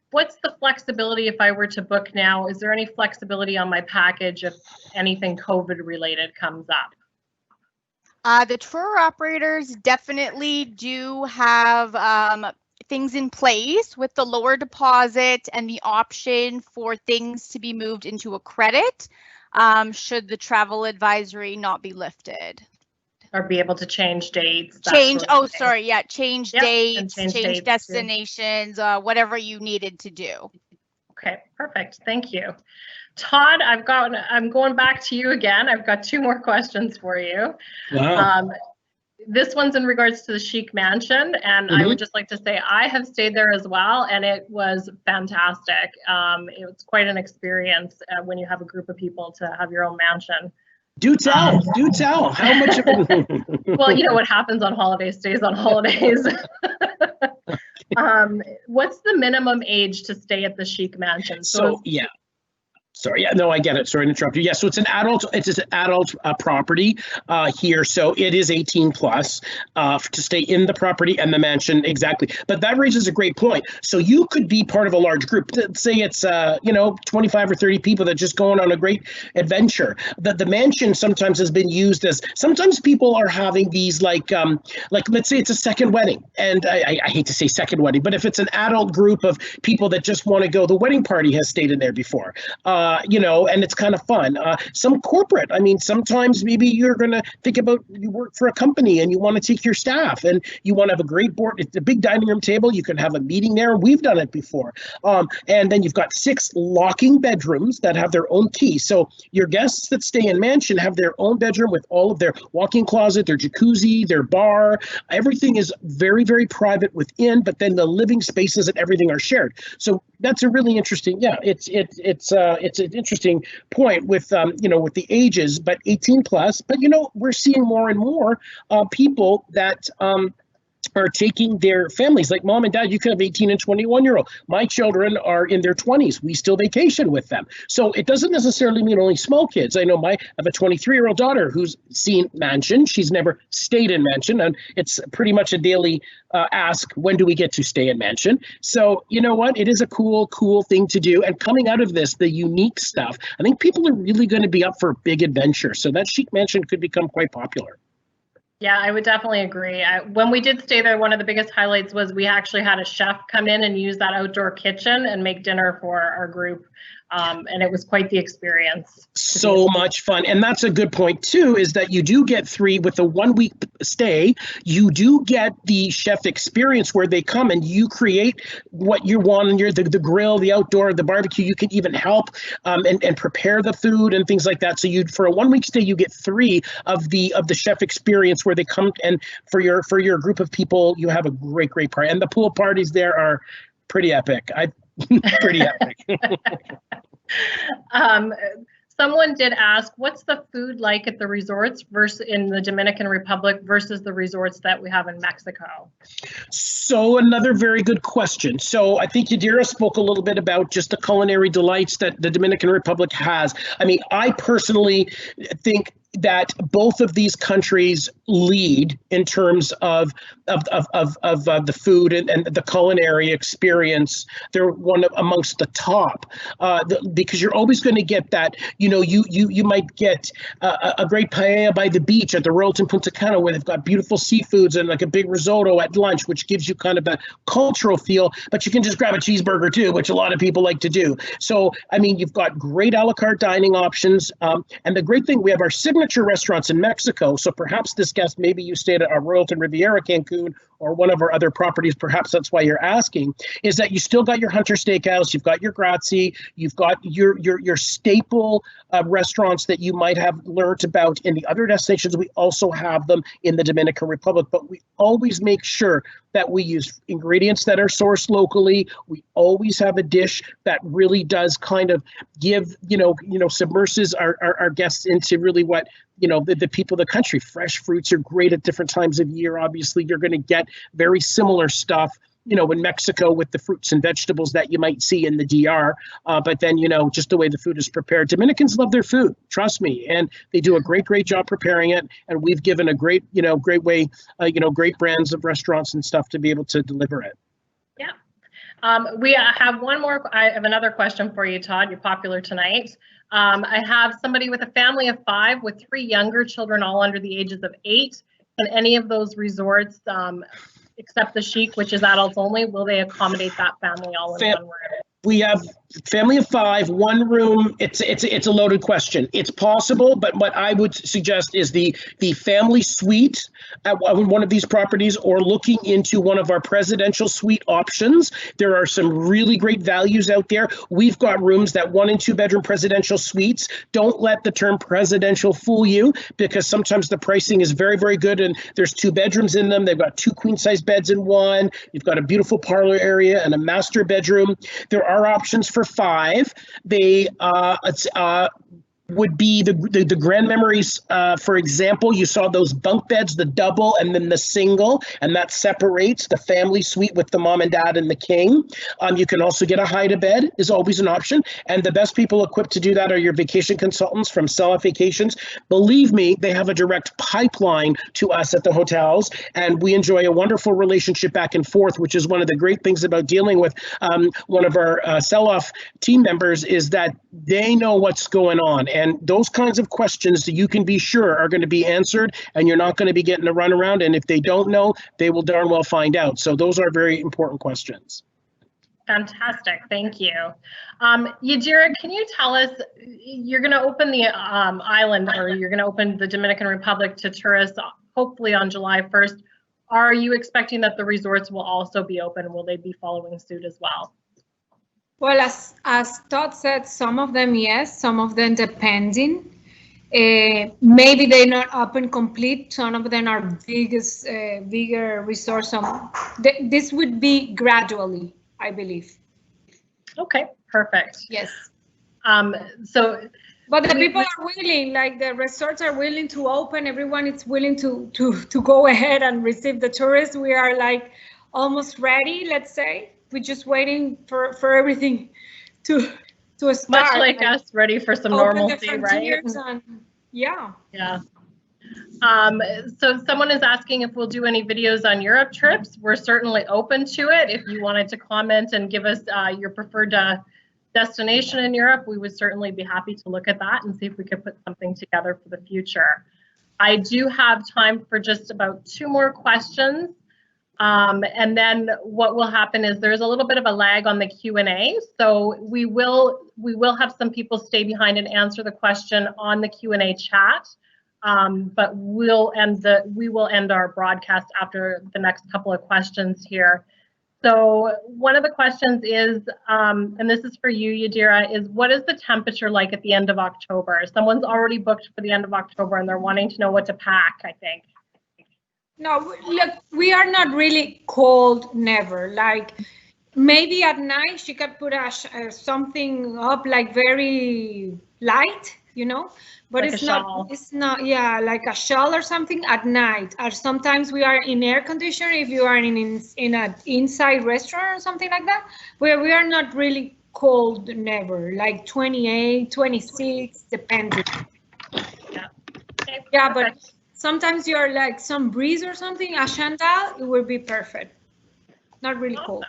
what's the flexibility if I were to book now? Is there any flexibility on my package if anything COVID related comes up? The tour operators definitely do have things in place with the lower deposit and the option for things to be moved into a credit should the travel advisory not be lifted. Or be able to change dates. Change Dates, change destinations, whatever you needed to do. Okay, perfect. Thank you. Todd, I'm going back to you again. I've got 2 more questions for you. Wow. This one's in regards to the Chic Mansion, and I would just like to say I have stayed there as well, and it was fantastic. It was quite an experience when you have a group of people to have your own mansion. Do tell. How much of it? Well, you know what happens on holidays stays on holidays. What's the minimum age to stay at the Chic Mansion? Sorry, yeah, no, I get it. Sorry to interrupt you. Yeah, so it's an adult property here. So it is 18 plus to stay in the property and the mansion, exactly. But that raises a great point. So you could be part of a large group. Say it's 25 or 30 people that just going on a great adventure. The mansion sometimes has been used as, sometimes people are having these like let's say it's a second wedding. And I hate to say second wedding, but if it's an adult group of people that just want to go, the wedding party has stayed in there before. you know, and it's kind of fun. Some corporate, I mean, sometimes maybe you're going to think about, you work for a company and you want to take your staff and you want to have a great board. It's a big dining room table. You can have a meeting there. We've done it before. And then you've got 6 locking bedrooms that have their own key. So your guests that stay in mansion have their own bedroom with all of their walk-in closet, their jacuzzi, their bar. Everything is very, very private within, but then the living spaces and everything are shared. So that's a really interesting, yeah, it's an interesting point with, you know, with the ages, but 18 plus, but, you know, we're seeing more and more people that are taking their families, like mom and dad. You could have 18 and 21-year-old. My children are in their 20s. We still vacation with them. So it doesn't necessarily mean only small kids. I know I have a 23-year-old daughter who's seen mansion. She's never stayed in mansion, and it's pretty much a daily ask, when do we get to stay in mansion? So you know what? It is a cool thing to do. And coming out of this, the unique stuff, I think people are really going to be up for big adventure. So that Chic Mansion could become quite popular. Yeah, I would definitely agree. When we did stay there, one of the biggest highlights was we actually had a chef come in and use that outdoor kitchen and make dinner for our group. And it was quite the experience. So much fun. And that's a good point too, is that you do get 3 with a 1-week stay. You do get the chef experience where they come and you create what you want, and you're the grill, the outdoor, the barbecue. You can even help and prepare the food and things like that. So you, for a 1-week stay, you get 3 of the chef experience where they come, and for your group of people, you have a great party. And the pool parties there are pretty epic. Pretty epic. Someone did ask, what's the food like at the resorts versus in the Dominican Republic versus the resorts that we have in Mexico? So another very good question. So I think Yadira spoke a little bit about just the culinary delights that the Dominican Republic has. I mean, I personally think that both of these countries lead in terms of the food and the culinary experience. They're one of amongst the top because you're always going to get that. You know, you might get a great paella by the beach at the Royalton Punta Cana, where they've got beautiful seafoods and like a big risotto at lunch, which gives you kind of a cultural feel. But you can just grab a cheeseburger too, which a lot of people like to do. So I mean, you've got great a la carte dining options, and the great thing, we have our signature restaurants in Mexico. So perhaps this guest, maybe you stayed at our Royalton Riviera Cancun or one of our other properties, perhaps that's why you're asking, is that you still got your Hunter Steakhouse, you've got your Grazie, you've got your staple restaurants that you might have learned about in the other destinations. We also have them in the Dominican Republic, but we always make sure that we use ingredients that are sourced locally. We always have a dish that really does kind of give, submerses our guests into really what, the people of the country. Fresh fruits are great at different times of year. Obviously, you're going to get very similar stuff, in Mexico with the fruits and vegetables that you might see in the DR. But then, just the way the food is prepared. Dominicans love their food, trust me, and they do a great job preparing it. And we've given a great way, great brands of restaurants and stuff to be able to deliver it. Yeah. We have one more. I have another question for you, Todd. You're popular tonight. I have somebody with a family of 5 with 3 younger children, all under the ages of 8. Can any of those resorts, except the Chic, which is adults only, will they accommodate that family all in one room? We have family of 5, 1 room. It's a loaded question. It's possible, but what I would suggest is the family suite at one of these properties, or looking into one of our presidential suite options. There are some really great values out there. We've got rooms that 1 and 2 bedroom presidential suites. Don't let the term presidential fool you, because sometimes the pricing is very good, and there's 2 bedrooms in them. They've got 2 queen size beds in one. You've got a beautiful parlor area and a master bedroom. There are options for 5. They would be the Grand Memories. For example, you saw those bunk beds, the double and then the single, and that separates the family suite with the mom and dad and the king. You can also get a hide a bed, is always an option. And the best people equipped to do that are your vacation consultants from SelloffVacations. Believe me, they have a direct pipeline to us at the hotels, and we enjoy a wonderful relationship back and forth, which is one of the great things about dealing with one of our Selloff team members, is that they know what's going on. And those kinds of questions that you can be sure are going to be answered, and you're not going to be getting a runaround. And if they don't know, they will darn well find out. So those are very important questions. Fantastic, thank you. Yadira, can you tell us, you're going to open the island, or you're going to open the Dominican Republic to tourists, hopefully on July 1st. Are you expecting that the resorts will also be open? Will they be following suit as well? Well, as Todd said, some of them yes, some of them depending. Maybe they're not open complete. Some of them are bigger resorts. This would be gradually, I believe. Okay, perfect. Yes. But the people are willing, like the resorts are willing to open. Everyone is willing to go ahead and receive the tourists. We are like almost ready, let's say. We're just waiting for everything to start. Much like us, ready for some normalcy, right? Yeah. Yeah. So someone is asking if we'll do any videos on Europe trips. We're certainly open to it. If you wanted to comment and give us your preferred destination in Europe, we would certainly be happy to look at that and see if we could put something together for the future. I do have time for just about 2 more questions. And then what will happen is there's a little bit of a lag on the Q&A. So we will have some people stay behind and answer the question on the Q&A chat. But we will end our broadcast after the next couple of questions here. So one of the questions is, and this is for you, Yadira, is what is the temperature like at the end of October? Someone's already booked for the end of October and they're wanting to know what to pack, I think. No, look, we are not really cold, never. Like maybe at night she could put something up like very light, you know, but like it's not, yeah, like a shawl or something at night. Or sometimes we are in air conditioner if you are in an inside restaurant or something like that, where we are not really cold, never, like 28, 26, depending. Yeah, okay, yeah, but sometimes you're like some breeze or something, a chandal, it would be perfect. Not really cold.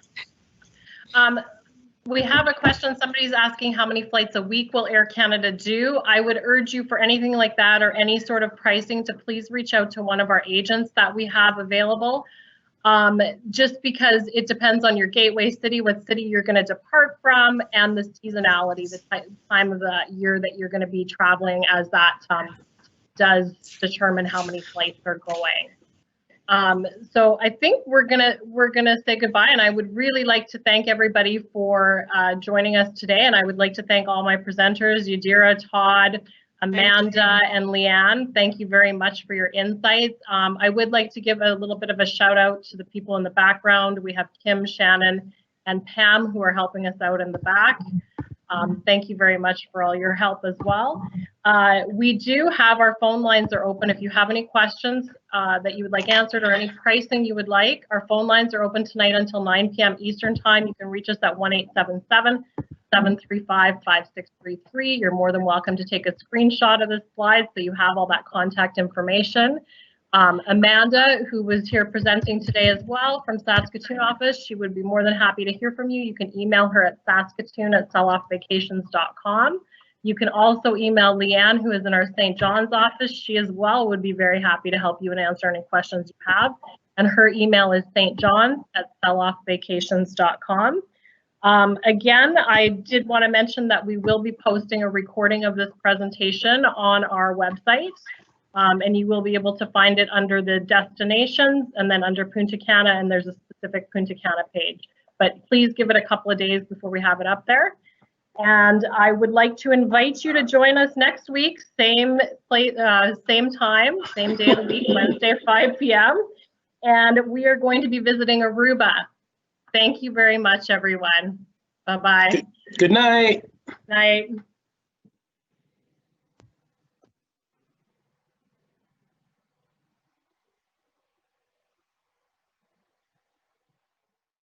We have a question. Somebody's asking how many flights a week will Air Canada do? I would urge you for anything like that or any sort of pricing to please reach out to one of our agents that we have available. Just because it depends on your gateway city, what city you're going to depart from, and the seasonality, the time of the year that you're going to be traveling, as that does determine how many flights are going. So I think we're gonna say goodbye, and I would really like to thank everybody for joining us today, and I would like to thank all my presenters, Yadira, Todd, Amanda, and Leanne. Thank you very much for your insights. I would like to give a little bit of a shout out to the people in the background. We have Kim, Shannon, and Pam who are helping us out in the back. Thank you very much for all your help as well. We do have our phone lines are open. If you have any questions that you would like answered or any pricing you would like, our phone lines are open tonight until 9 p.m. Eastern time. You can reach us at 1-877-735-5633. You're more than welcome to take a screenshot of this slide so you have all that contact information. Amanda, who was here presenting today as well from Saskatoon office, she would be more than happy to hear from you. You can email her at saskatoon@selloffvacations.com. You can also email Leanne, who is in our St. John's office. She as well would be very happy to help you and answer any questions you have. And her email is stjohns@selloffvacations.com. Again, I did want to mention that we will be posting a recording of this presentation on our website. And you will be able to find it under the destinations and then under Punta Cana, and there's a specific Punta Cana page. But please give it a couple of days before we have it up there. And I would like to invite you to join us next week, same time, same day of the week, Wednesday at 5 p.m. And we are going to be visiting Aruba. Thank you very much, everyone. Bye-bye. Good night. Night.